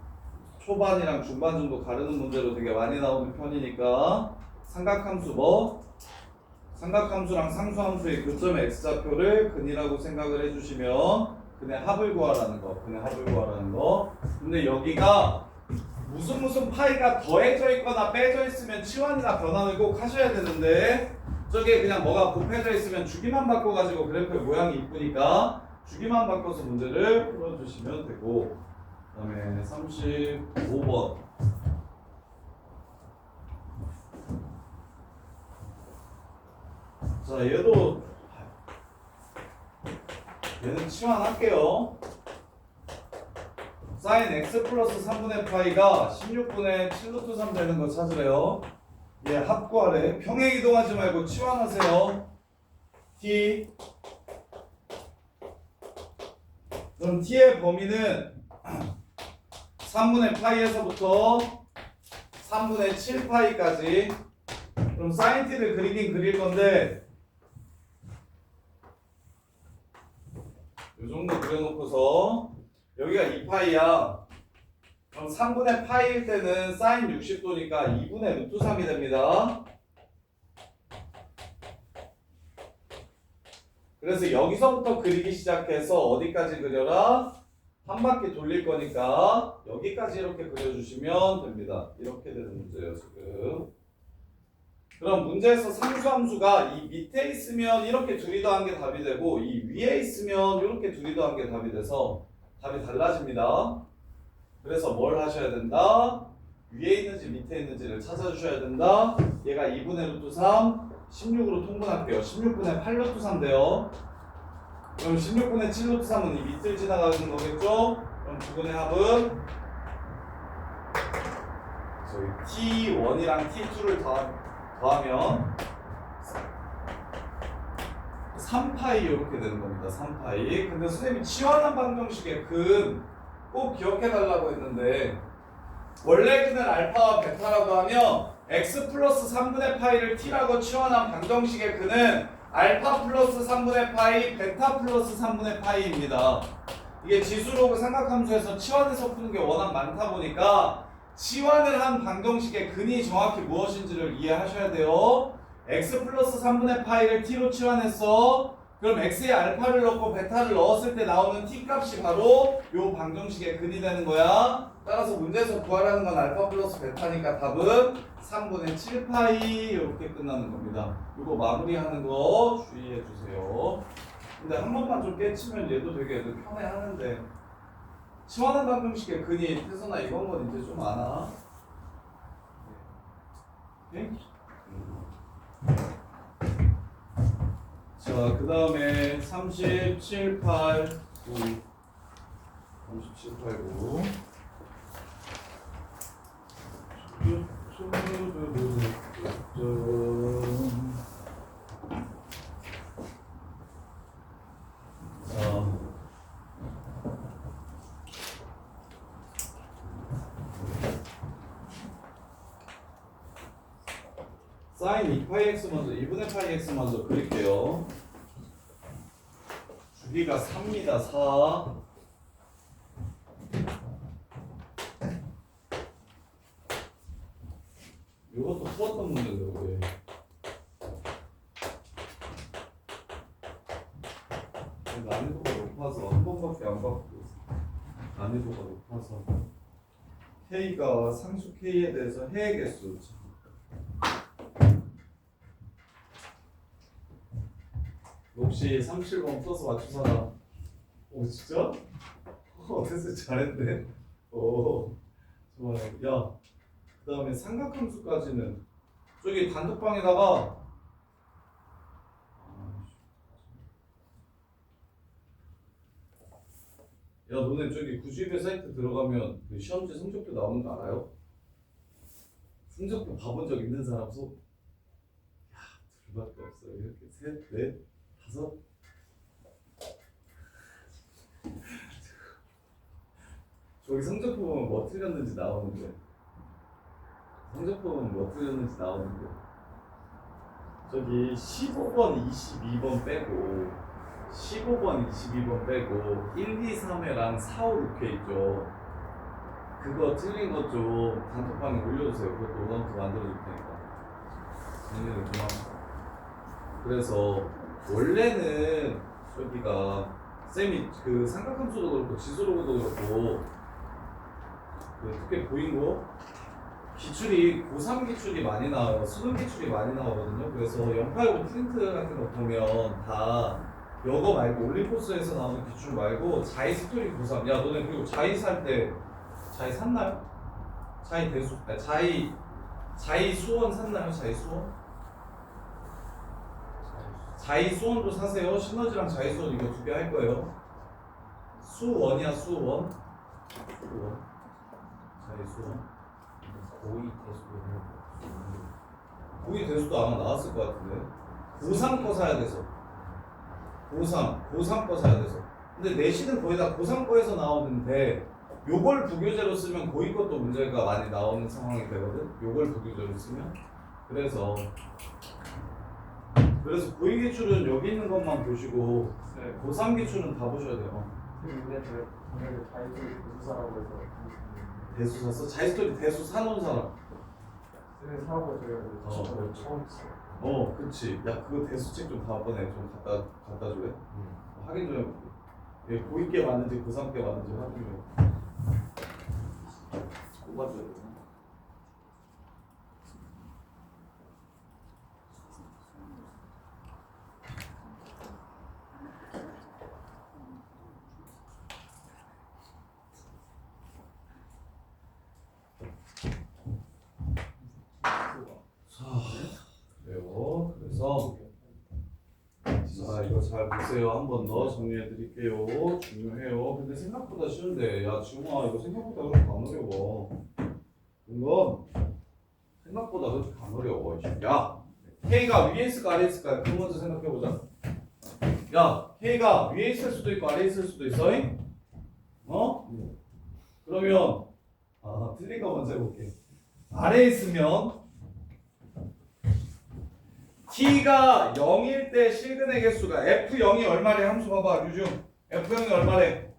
초반이랑 중반 정도 가르는 문제로 되게 많이 나오는 편이니까 삼각함수랑 상수함수의 교점의 x좌표를 근이라고 생각을 해주시면 근의 합을 구하라는 거. 근데 여기가 무슨 파이가 더해져 있거나 빼져 있으면 치환이나 변환을 꼭 하셔야 되는데, 저게 그냥 뭐가 곱해져 있으면 주기만 바꿔가지고 그래프의 모양이 이쁘니까 주기만 바꿔서 문제를 풀어주시면 되고, 그 다음에 35번 자, 얘는 치환할게요. sin x 플러스 3분의 파이가 16분의 7루트 3 되는 거 찾으래요. 얘 합구하래. 평행 이동하지 말고 치환하세요. t. 그럼 t의 범위는 3분의 파이에서부터 3분의 7파이까지. 그럼 sin t를 그리긴 그릴 건데 이 정도 그려놓고서 여기가 2파이야. 그럼 3분의 파이일 때는 sin 60도니까 2분의 루트 3이 됩니다. 그래서 여기서부터 그리기 시작해서 어디까지 그려라? 한 바퀴 돌릴 거니까 여기까지 이렇게 그려주시면 됩니다. 이렇게 되는 문제예요, 지금. 그럼 문제에서 상수함수가 이 밑에 있으면 이렇게 둘이 더한 게 답이 되고, 이 위에 있으면 이렇게 둘이 더한 게 답이 돼서 답이 달라집니다. 그래서 뭘 하셔야 된다? 위에 있는지 밑에 있는지를 찾아주셔야 된다. 얘가 2분의 루트 3, 16으로 통분할게요. 16분의 8 루트 3 돼요. 그럼 16분의 7 루트 3은 이 밑을 지나가는 거겠죠? 그럼 두 분의 합은 저희 T1이랑 T2를 더하면 3파이 이렇게 되는 겁니다. 3파이. 근데 선생님이 치환한 방정식의 근 꼭 기억해 달라고 했는데, 원래 근을 알파와 베타라고 하면 x 플러스 3분의 파이를 t라고 치환한 방정식의 근은 알파 플러스 3분의 파이, 베타 플러스 3분의 파이입니다. 이게 지수로그 삼각함수에서 치환해서 푸는 게 워낙 많다 보니까 치환을 한 방정식의 근이 정확히 무엇인지를 이해하셔야 돼요. x 플러스 3분의 파이를 t로 치환했어. 그럼 x에 알파를 넣고 베타를 넣었을 때 나오는 t 값이 바로 요 방정식의 근이 되는 거야. 따라서 문제에서 구하라는 건 알파 플러스 베타니까 답은 3분의 7파이 이렇게 끝나는 겁니다. 이거 마무리하는 거 주의해 주세요. 근데 한 번만 좀 깨치면 얘도 되게 애들 편해하는데 치환한 방정식의 근이 태선아 이번 건 이제 좀 아나? 오케이? 자, 그 다음에 37, 8, 9 37, 8, 9 사인 2파이 x 먼저 2분의 파이 x 먼저 그릴게요. 주기가 4입니다. 4. 이것도 풀었던 문제인데 왜? 난이도가 높아서 한 번밖에 안 받고 난이도가 높아서 K가 상수 K에 대해서 해의 개수 혹시 37번 써서 맞추사라. 오 진짜? 됐어 잘했네. 오 좋아요. 야 그 다음에 삼각함수까지는 저기 단톡방에다가 야 너네 저기 92배 사이트 들어가면 그 시험지 성적표 나오는 거 알아요? 성적표 봐본 적 있는 사람 소? 야 둘밖에 없어. 이렇게 셋, 넷, 다섯. 저기 성적표 보면 뭐 틀렸는지 나오는데 성적표 보면 뭐 틀렸는지 나오는데 저기 15번, 22번 빼고 15번, 22번 빼고 1, 2, 3회랑 4, 5, 6회 있죠. 그거 틀린 것 좀 단톡방에 올려주세요. 그것도 오답도 만들어줄 테니까. 정리를 그만. 그래서 원래는 저기가 쌤이 그 삼각함수도 그렇고 지수로도 그렇고 그 특히 보인 거 기출이 고3 기출이 많이 나와요. 수능 기출이 많이 나오거든요. 그래서 085 프린트 같은 거 보면 다 여거 말고 올림포스에서 나오는 기출 말고 자이 스토리 고3. 야 너네 그리고 자이 살 때 자이 샀나요? 자이 대수 아니, 자이 수원 샀나요? 자이 수원? 자이 수원도 사세요. 시너지랑 자이 수원 이거 두 개 할 거예요. 수원이야 수원. 수원. 자이 수원. 고의 대수도 아마 나왔을 것 같은데 고3 거 사야 돼서 고3 거 사야 돼서 근데 내신은 거의 다 고3 거에서 나오는데 요걸 부교재로 쓰면 고2 것도 문제가 많이 나오는 상황이 되거든. 요걸 부교재로 쓰면 그래서 고2 기출은 여기 있는 것만 보시고 고3 기출은 다 보셔야 돼요. 근데 제가 오늘 자이를 무사라고 해서 대수 샀어? 자이스토리 대수 사놓은 사람. 쌤이 사고 제가 처음 했어요. 그치. 야 그거 대수책 좀 다음번에 좀 갖다 줄래? 확인 좀 해볼게. 얘 고2 게 맞는지 고3 게 맞는지 확인 좀. 꼽아줘야 되나? 그래요. 그래서 자 이거 잘 보세요. 한 번 더 정리해 드릴게요. 중요해요. 근데 생각보다 쉬운데 야 지웅아 이거 생각보다 그렇게 안 어려워. 이건 생각보다 그렇게 안 어려워. 야 K가 위에 있을까 아래에 있을까? 그거 먼저 생각해 보자. 야 K가 위에 있을 수도 있고 아래에 있을 수도 있어. 그러면 틀린 거 먼저 해볼게. 아래에 있으면 T가 0일 때 실근의 개수가 F0이 얼마래? 함수 봐봐 유중. F0이 얼마래?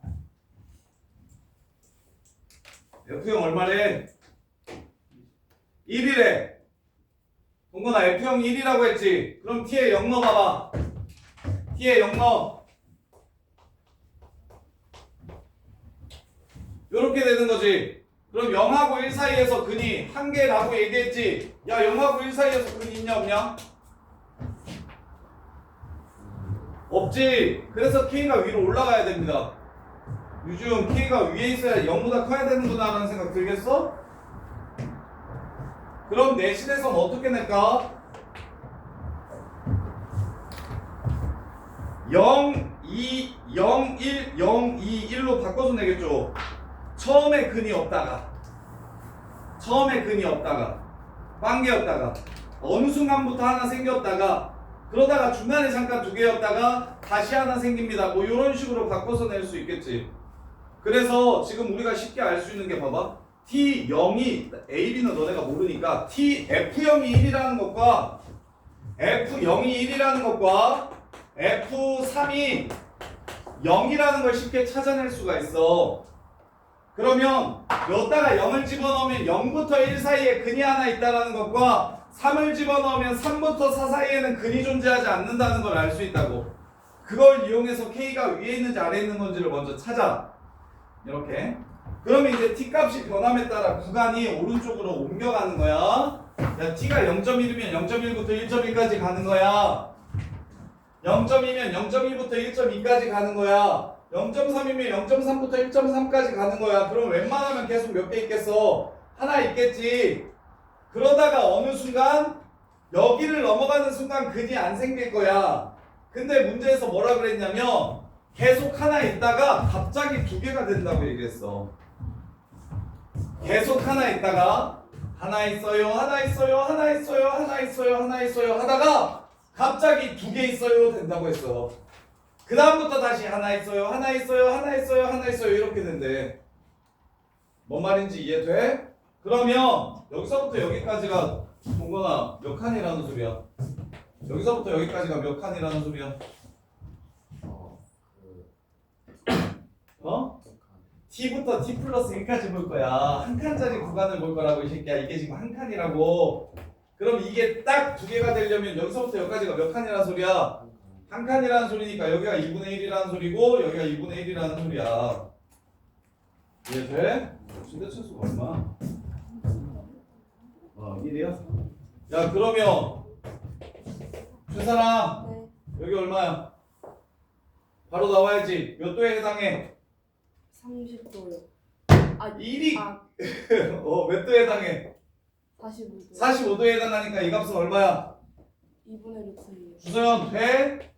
F0 얼마래? 1이래. 동건아 F형이 1이라고 했지. 그럼 T에 0 넣어봐봐. T에 0 넣어. 요렇게 되는 거지. 그럼 0하고 1 사이에서 근이 한 개라고 얘기했지. 야 0하고 1 사이에서 근이 있냐 없냐? 없지. 그래서 K가 위로 올라가야 됩니다. 요즘 K가 위에 있어야 0보다 커야 되는구나 라는 생각 들겠어? 그럼 내신에서는 어떻게 낼까? 0, 2, 0, 1, 0, 2, 1로 바꿔서 내겠죠. 처음에 근이 없다가 빵개였다가 어느 순간부터 하나 생겼다가 그러다가 중간에 잠깐 두 개였다가 다시 하나 생깁니다. 뭐 이런 식으로 바꿔서 낼 수 있겠지. 그래서 지금 우리가 쉽게 알 수 있는 게 봐봐. T0이 A, B는 너네가 모르니까 F0이 1이라는 것과 F0이 1이라는 것과 F3이 0이라는 걸 쉽게 찾아낼 수가 있어. 그러면 여기다가 0을 집어넣으면 0부터 1 사이에 근이 하나 있다는 것과 3을 집어넣으면 3부터 4 사이에는 근이 존재하지 않는다는 걸 알 수 있다고. 그걸 이용해서 K가 위에 있는지 아래에 있는 건지를 먼저 찾아. 이렇게. 그러면 이제 T값이 변함에 따라 구간이 오른쪽으로 옮겨가는 거야. 야, T가 0.1이면 0.1부터 1.1까지 가는 거야. 0.2면 0.1부터 1.2까지 가는 거야. 0.3이면 0.3부터 1.3까지 가는 거야. 그럼 웬만하면 계속 몇 개 있겠어? 하나 있겠지. 그러다가 어느 순간 여기를 넘어가는 순간 근이 안 생길 거야. 근데 문제에서 뭐라 그랬냐면 계속 하나 있다가 갑자기 두 개가 된다고 얘기했어. 계속 하나 있다가 하나 있어요, 하나 있어요, 하나 있어요, 하나 있어요, 하나 있어요 하다가 갑자기 두 개 있어요 된다고 했어. 그 다음부터 다시 하나 있어요, 하나 있어요, 하나 있어요, 하나 있어요 이렇게 된대. 뭔 말인지 이해돼? 그러면 여기서부터 여기까지가 동건아 몇 칸이라는 소리야? 여기서부터 여기까지가 몇 칸이라는 소리야? 어? T부터 T 플러스 1까지 볼 거야. 한 칸짜리 구간을 볼 거라고 이 새끼야. 이게 지금 한 칸이라고. 그럼 이게 딱 두 개가 되려면 여기서부터 여기까지가 몇 칸이라는 소리야? 한 칸이라는 소리니까 여기가 2분의 1이라는 소리고 여기가 2분의 1이라는 소리야. 이해돼? 신대천수가 얼마? 1이야? 야 그러면 준사람 네. 여기 얼마야? 바로 나와야지. 몇 도에 해당해? 30도요. 아, 1이 아, 몇 도에 해당해? 45도. 45도에 해당하니까 이 값은 얼마야? 2분의 루트예요. 주소연 돼?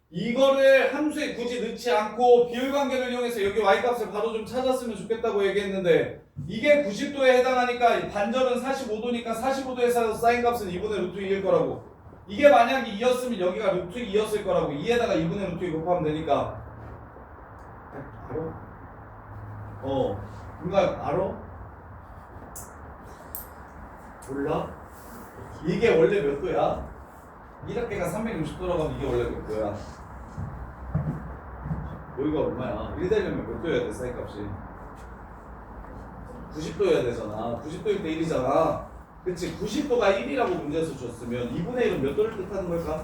이거를 함수에 굳이 넣지 않고 비율관계를 이용해서 여기 y값을 바로 좀 찾았으면 좋겠다고 얘기했는데 이게 90도에 해당하니까 반절은 45도니까 45도에서 사인값은 2분의 루트 2일 거라고. 이게 만약에 2였으면 여기가 루트 2였을 거라고. 2에다가 2분의 루트 2 곱하면 되니까. 알아? 뭔가 알아? 몰라? 이게 원래 몇 도야? 1합계가 360도라고 하면 이게 원래 몇 도야? 여기가 얼마야? 1 되려면 몇 도여야 돼, 사인값이? 90도여야 되잖아. 90도일 때 1이잖아. 그치? 90도가 1이라고 문제에서 줬으면 2분의 1은 몇 도를 뜻하는 걸까?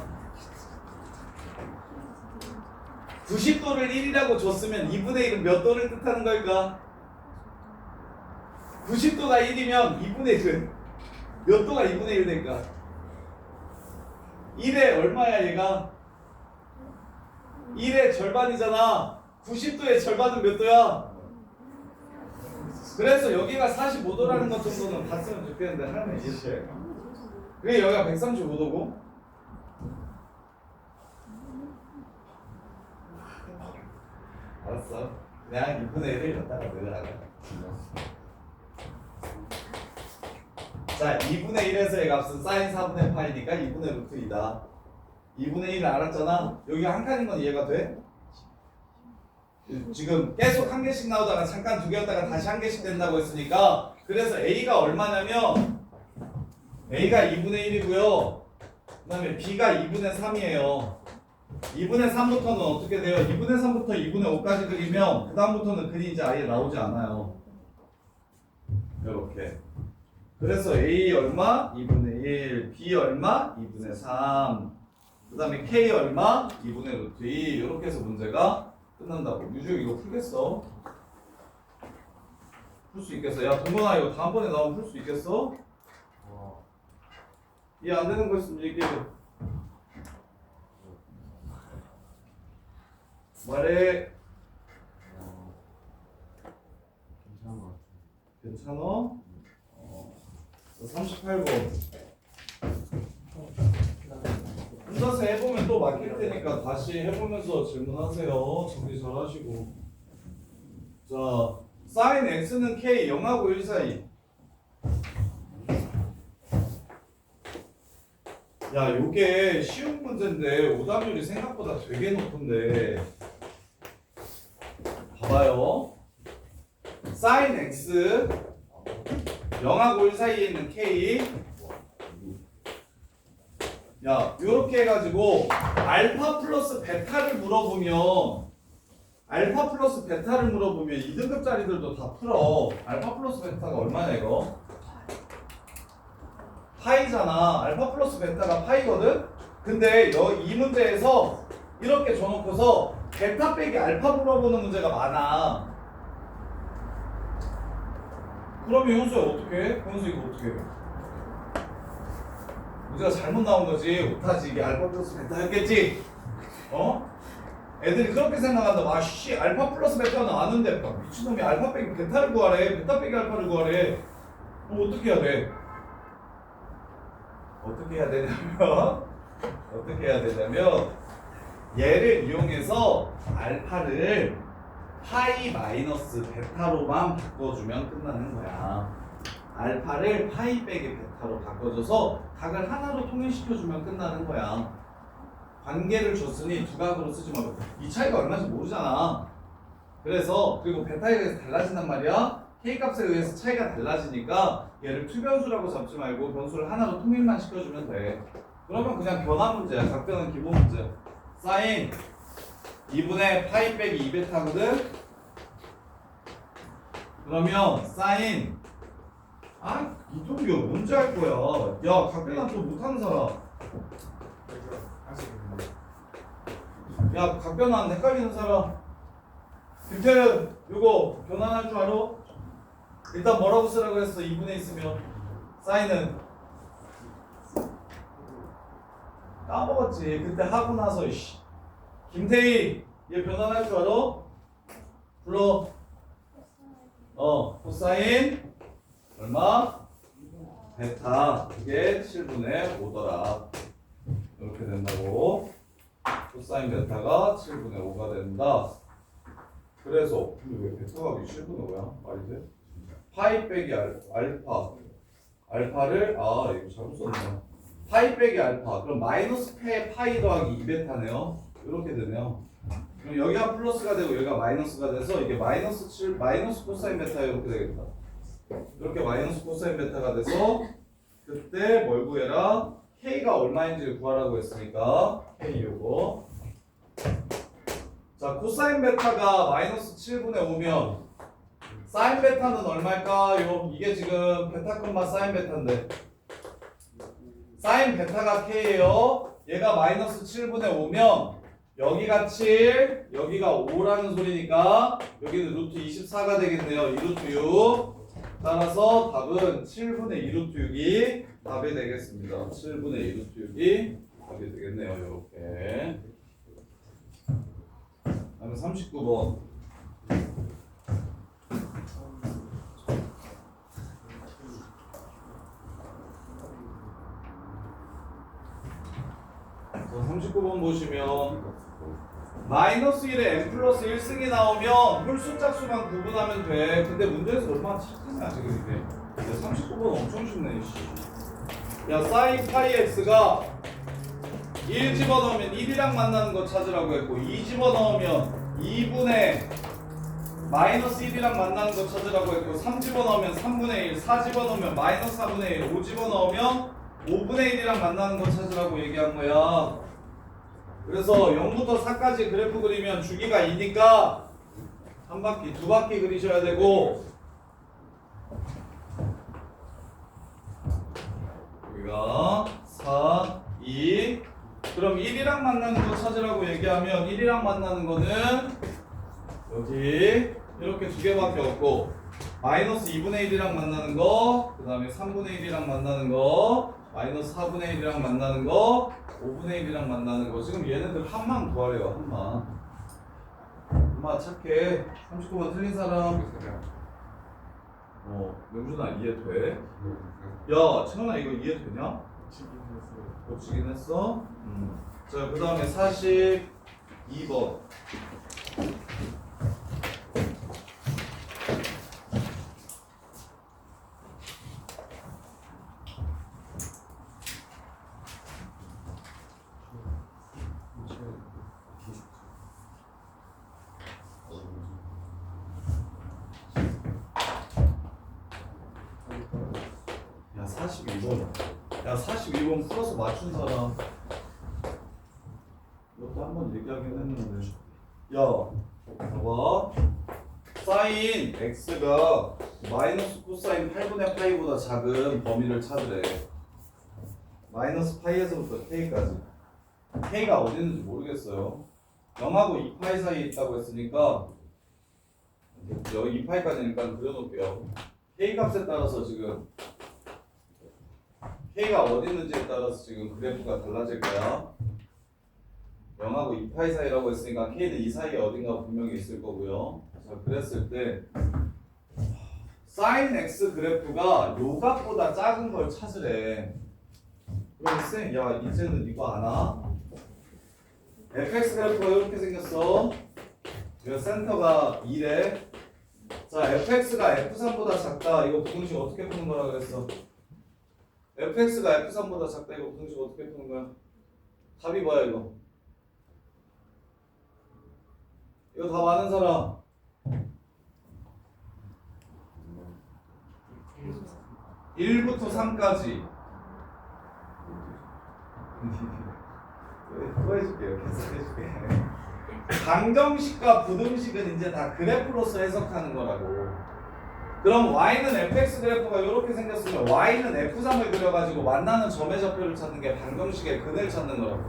90도를 1이라고 줬으면 2분의 1은 몇 도를 뜻하는 걸까? 90도가 1이면 2분의 1은 몇 도가 2분의 1 될까? 1의 얼마야 얘가? 1의 절반이잖아. 90도의 절반은 몇 도야? 그래서 여기가 45도라는 것 정도는 봤으면 좋겠는데 하나는 이해돼? 그게 여기가 135도고 알았어. 그냥 2분의 1을 여기다가 넣으라고. 자, 2분의 1에서의 값은 사인 4분의 파이니까 2분의 루트 2다. 2분의 1을 알았잖아? 여기가 한 칸인 건 이해가 돼? 지금 계속 한 개씩 나오다가 잠깐 두 개였다가 다시 한 개씩 된다고 했으니까 그래서 A가 얼마냐면 A가 2분의 1이고요. 그 다음에 B가 2분의 3이에요. 2분의 3부터는 어떻게 돼요? 2분의 3부터 2분의 5까지 그리면 그 다음부터는 근이 이제 아예 나오지 않아요. 이렇게. 그래서 A 얼마? 2분의 1. B 얼마? 2분의 3. 그 다음에 K 얼마? 2분의 루트 2. 이렇게 해서 문제가 끝난다고. 유주 이거 풀겠어? 풀 수 있겠어? 야 동건아 이거 다음번에 나오면 풀 수 있겠어? 이해 안 되는 거 있으면 얘기해. 말해. 괜찮은 것 같아. 괜찮아? 38번. 혼자서 해보면 또 막힐 테니까 다시 해보면서 질문하세요. 정리 잘 하시고. 자, sin x는 k 0하고 1 사이. 야, 요게 쉬운 문제인데 오답률이 생각보다 되게 높은데. 봐봐요. sin x 0하고 1 사이에 있는 k. 야, 요렇게 해가지고 알파 플러스 베타를 물어보면 알파 플러스 베타를 물어보면 2등급짜리들도 다 풀어. 알파 플러스 베타가 얼마냐 이거? 파이잖아. 알파 플러스 베타가 파이거든? 근데 이 문제에서 이렇게 줘놓고서 베타 빼기 알파 물어보는 문제가 많아. 그러면 현수야 어떻게 해? 현수 이거 어떻게 해? 문제가 잘못 나온 거지. 못하지. 이게 알파 플러스 베타였겠지? 어? 애들이 그렇게 생각한다. 아, 씨, 알파 플러스 베타는 아는데 미친놈이 알파 빼기 베타를 구하래. 베타 빼기 알파를 구하래. 그럼 어떻게 해야 돼? 어떻게 해야 되냐면 어떻게 해야 되냐면 얘를 이용해서 알파를 파이 마이너스 베타로만 바꿔주면 끝나는 거야. 알파를 파이 빼기 베타로 바꿔줘서 각을 하나로 통일시켜주면 끝나는 거야. 관계를 줬으니 두 각으로 쓰지 말고. 이 차이가 얼마인지 모르잖아. 그래서 그리고 베타에 의해서 달라진단 말이야. K값에 의해서 차이가 달라지니까 얘를 투변수라고 잡지 말고 변수를 하나로 통일만 시켜주면 돼. 그러면 그냥 변화 문제야. 각변은 기본 문제야. 사인 2분의 파이 빼기 2베타거든? 그러면 사인 이동규 뭔지 알 거야. 야, 각변한 또 못하는 사람. 할수 있는데. 야, 각변한 헷갈리는 사람. 김태현, 이거 변환할 줄 알아? 일단 뭐라고 쓰라고 했어? 2분의 있으면 사인은 까먹었지. 그때 하고 나서 씨. 김태희, 얘 변환할 줄 알아? 불러. 코사인 얼마? 베타. 이게 7분의 5더라. 이렇게 된다고. 코사인 베타가 7분의 5가 된다. 그래서 근데 왜 베타가 7분의 5야? 말이 돼? 파이 빼기 알파. 알파를 이거 잘못 썼네. 파이 빼기 알파. 그럼 마이너스 파이 더하기 2베타네요. 이렇게 되네요. 그럼 여기가 플러스가 되고 여기가 마이너스가 돼서 이게 마이너스 7 마이너스 코사인 베타 이렇게 되겠다. 이렇게 마이너스 코사인 베타가 돼서 그때 뭘 구해라? K가 얼마인지를 구하라고 했으니까 K 요거. 자, 코사인 베타가 마이너스 7분의 5면 사인 베타는 얼마일까요? 이게 지금 베타 콤마 사인 베타인데 사인 베타가 K예요. 얘가 마이너스 7분의 5면 여기가 7, 여기가 5라는 소리니까 여기는 루트 24가 되겠네요. 2루트 6. 따라서 답은 7분의 2루트 6이 답이 되겠습니다. 7분의 2루트 6이 답이 되겠네요. 이렇게. 다음에 39번. 자, 39번 보시면 마이너스 1에 n 플러스 1승이 나오면 홀수 짝수만 구분하면 돼. 근데 문제에서 얼마나 착하냐 지금 이게. 39번 엄청 쉽네. 야, 사인 파이 x가 1 집어넣으면 1이랑 만나는 거 찾으라고 했고 2 집어넣으면 2분의 마이너스 1이랑 만나는 거 찾으라고 했고 3 집어넣으면 3분의 1, 4 집어넣으면 마이너스 4분의 1, 5 집어넣으면 5분의 1이랑 만나는 거 찾으라고 얘기한 거야. 그래서 0부터 4까지 그래프 그리면 주기가 2니까 한 바퀴, 두 바퀴 그리셔야 되고 여기가 4, 2. 그럼 1이랑 만나는 거 찾으라고 얘기하면 1이랑 만나는 거는 여기 이렇게 두 개밖에 없고 마이너스 2분의 1이랑 만나는 거, 그 다음에 3분의 1이랑 만나는 거, 마이너스 4분의 1이랑 만나는 거, 5분의 1이랑 만나는 거. 지금 얘네들 한만 구하래요. 한만. 엄마 착해. 39번 틀린 사람. 명준아 이해돼? 야, 채원아 이거 이해되냐? 고치긴 했어? 자, 그 다음에 42번. 야, 42번. 야, 42번 풀어서 맞춘 사람. 이것도 한번 얘기하긴 했는데. 야, 봐봐. 사인 x가 마이너스 코사인 8분의 파이보다 작은 범위를 찾으래. 마이너스 파이에서부터 k까지. k가 어디 있는지 모르겠어요. 0하고 2파이 사이에 있다고 했으니까 여기 2파이까지니까 그려놓을게요. k 값에 따라서 지금 k가 어디 있는지에 따라서 지금 그래프가 달라질 거야. 0하고 2파이 사이라고 했으니까 k는 이 사이에 어딘가 분명히 있을 거고요. 자, 그랬을 때 sin x 그래프가 요 값보다 작은 걸 찾으래. 그럼 쌤, 야 이제는 이거 아나? fx 그래프가 이렇게 생겼어. 이 센터가 2래. 자, fx가 f3보다 작다. 이거 부등식 어떻게 푸는 거라 그랬어? fx가 f3보다 작다. 이거 부등식 어떻게 푸는 거야? 답이 뭐야 이거? 이거 다 많은 사람. (1) 부터 3까지. 또 해줄게요. 계속 해줄게. 방정식과 부등식은 이제 다 그래프로서 해석하는 거라고. 그럼 y는 fx 그래프가 이렇게 생겼으면 y는 f3을 그려가지고 만나는 점의 좌표를 찾는 게 방정식의 근을 찾는 거라고.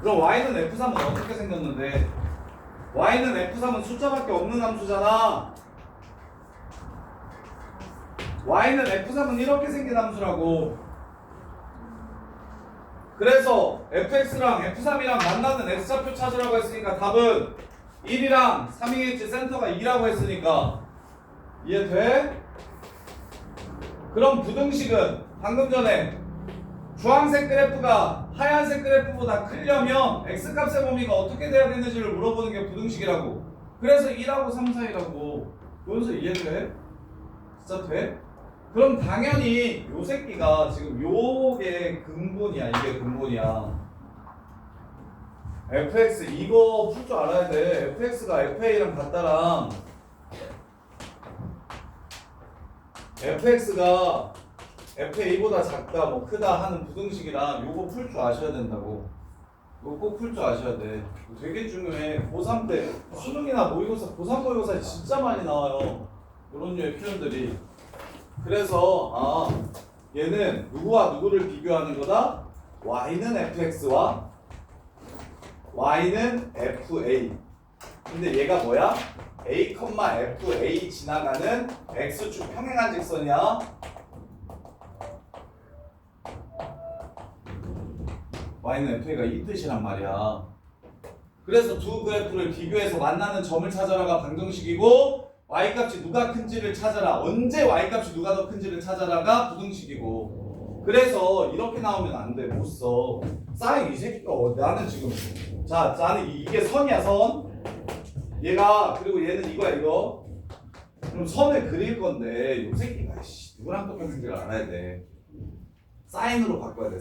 그럼 y는 f3은 어떻게 생겼는데? y는 f3은 숫자밖에 없는 함수잖아. y는 f3은 이렇게 생긴 함수라고. 그래서 fx랑 f3이랑 만나는 x좌표 찾으라고 했으니까 답은 1이랑 3이겠지. 센터가 2라고 했으니까. 이해돼? 그럼 부등식은 방금 전에 주황색 그래프가 하얀색 그래프보다 크려면 x값의 범위가 어떻게 돼야 되는지를 물어보는 게 부등식이라고. 그래서 2하고 3 사이라고. 여기서 이해돼? 진짜 돼? 그럼 당연히 요 새끼가 지금 요게 근본이야. 이게 근본이야. fx 이거 풀 줄 알아야 돼. fx가 fa랑 같다랑 fx가 fa보다 작다 뭐 크다 하는 부등식이랑 요거 풀 줄 아셔야 된다고. 이거 꼭 풀 줄 아셔야 돼. 이거 되게 중요해. 고3 때 수능이나 모의고사, 고3 모의고사에 진짜 많이 나와요. 이런 류의 표현들이. 그래서 얘는 누구와 누구를 비교하는 거다? y는 fx와 y는 fa. 근데 얘가 뭐야? a, fa 지나가는 x축 평행한 직선이야. y는 fa가 이 뜻이란 말이야. 그래서 두 그래프를 비교해서 만나는 점을 찾아라가 방정식이고, y값이 누가 큰지를 찾아라, 언제 y값이 누가 더 큰지를 찾아라가 부등식이고. 그래서 이렇게 나오면 안 돼. 못 써. 사인 이 새끼가 나는 지금 나는 이게 선이야. 선. 얘가 그리고 얘는 이거야. 이거. 그럼 선을 그릴 건데 이 새끼가 누구랑 똑같은지를 알아야 돼. 사인으로 바꿔야 돼.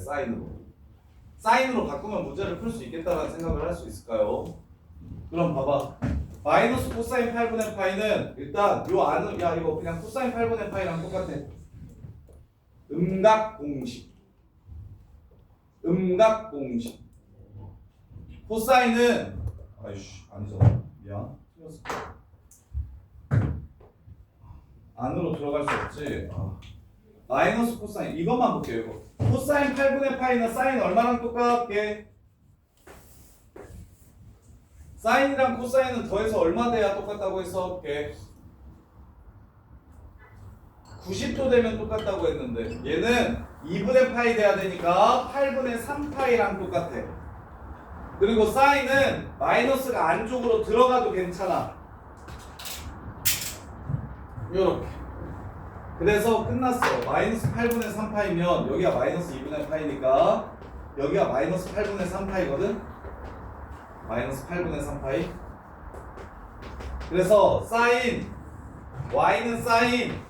사인으로 바꾸면 문제를 풀 수 있겠다라는 생각을 할 수 있을까요? 그럼 봐봐. 마이너스 코사인 8분의 파이는 일단 요 안은 이거 그냥 코사인 8분의 파이랑 똑같아. 음각공식. 코사인은 아니잖아. 미안. 틀렸어. 안으로 들어갈 수 없지. 마이너스 코사인 이것만 볼게요. 이거 코사인 8분의 파이는 사인 얼마랑 똑같게? 사인이랑 코사인은 더해서 얼마 돼야 똑같다고 했어? 90도 되면 똑같다고 했는데 얘는 2분의 파이 돼야 되니까 8분의 3파이랑 똑같아. 그리고 사인은 마이너스가 안쪽으로 들어가도 괜찮아. 요렇게. 그래서 끝났어. 마이너스 8분의 3파이면 여기가 마이너스 2분의 파이니까 여기가 마이너스 8분의 3파이거든? 마이너스 8분의 3파이. 그래서 사인 y는 사인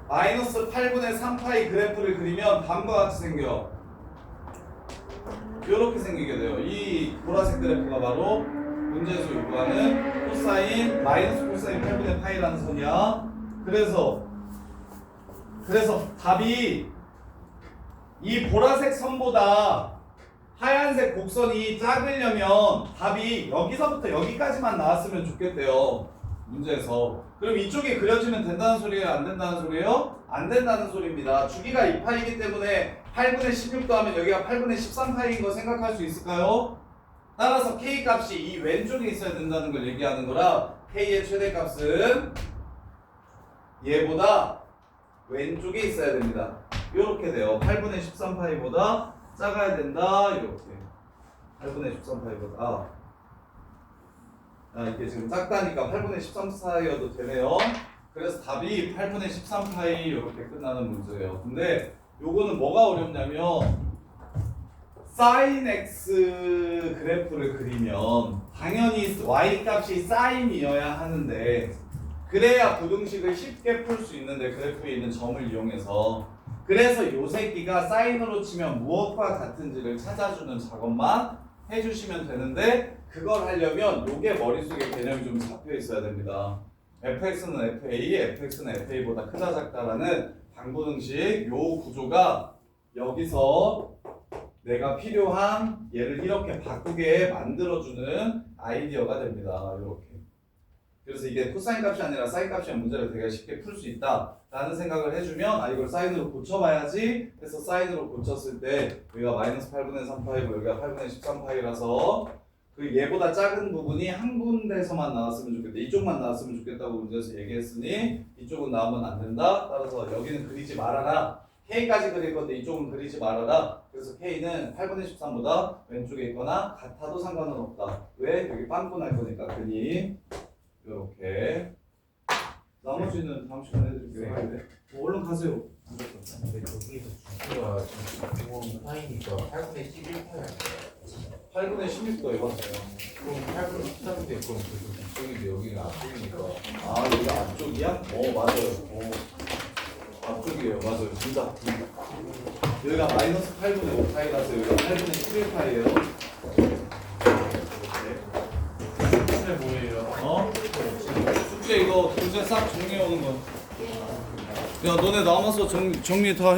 마이너스 8분의 3파이 그래프를 그리면 다음과 같이 생겨. 이렇게 생기게 돼요. 이 보라색 그래프가 바로 문제에서 요구하는 코사인 마이너스 코사인 8분의 파이라는 선이야. 그래서 답이 이 보라색 선보다 하얀색 곡선이 작으려면 답이 여기서부터 여기까지만 나왔으면 좋겠대요. 문제에서. 그럼 이쪽에 그려지면 된다는 소리예요? 안 된다는 소리예요? 안 된다는 소리입니다. 주기가 2파이기 때문에 8분의 16도 하면 여기가 8분의 13파이인 거 생각할 수 있을까요? 따라서 K 값이 이 왼쪽에 있어야 된다는 걸 얘기하는 거라 K의 최대값은 얘보다 왼쪽에 있어야 됩니다. 이렇게 돼요. 8분의 13파이보다 작아야 된다. 이렇게 8분의 13파이보다 이게 지금 작다니까 8분의 13파이여도 되네요. 그래서 답이 8분의 13파이 이렇게 끝나는 문제예요. 근데 요거는 뭐가 어렵냐면 sin x 그래프를 그리면 당연히 y 값이 사인이어야 하는데 그래야 부등식을 쉽게 풀 수 있는데 그래프에 있는 점을 이용해서 그래서 요 새끼가 사인으로 치면 무엇과 같은지를 찾아주는 작업만 해주시면 되는데 그걸 하려면 요게 머릿속에 개념이 좀 잡혀 있어야 됩니다. fx는 fa, fx는 fa보다 크다 작다라는 방부등식 요 구조가 여기서 내가 필요한 얘를 이렇게 바꾸게 만들어주는 아이디어가 됩니다. 이렇게. 그래서 이게 코사인 값이 아니라 사인 값이면 문제를 되게 쉽게 풀 수 있다라는 생각을 해주면 이걸 사인으로 고쳐봐야지 해서 사인으로 고쳤을 때 여기가 마이너스 8분의 3파이고 여기가 8분의 13파이라서 그 얘보다 작은 부분이 한 군데서만 나왔으면 좋겠다. 이쪽만 나왔으면 좋겠다고 문제에서 얘기했으니 이쪽은 나오면 안 된다. 따라서 여기는 그리지 말아라. K까지 그릴 건데 이쪽은 그리지 말아라. 그래서 K는 8분의 13보다 왼쪽에 있거나 같아도 상관은 없다. 왜? 여기 빵꾸 날 거니까 그니 이렇게. 나머지는 다음 시간에 해드릴게요. 얼른 가세요. 근데 거기서 주기가 지금 9원 파이니까 8분의 11파이 8분의 16도 해봤어요. 그럼 8분의 13인데 그럼 계속 이쪽인데 여기는 앞쪽이니까 여기 앞쪽이야? 맞아요. 앞쪽이에요. 맞아요. 진짜. 여기가 마이너스 8분의 5파이라서 여기가 8분의 11파이예요. 숙제 뭐예요? 숙제 이거 교재 싹 정리해 오는 거. 야, 너네 남아서 정리 다 해.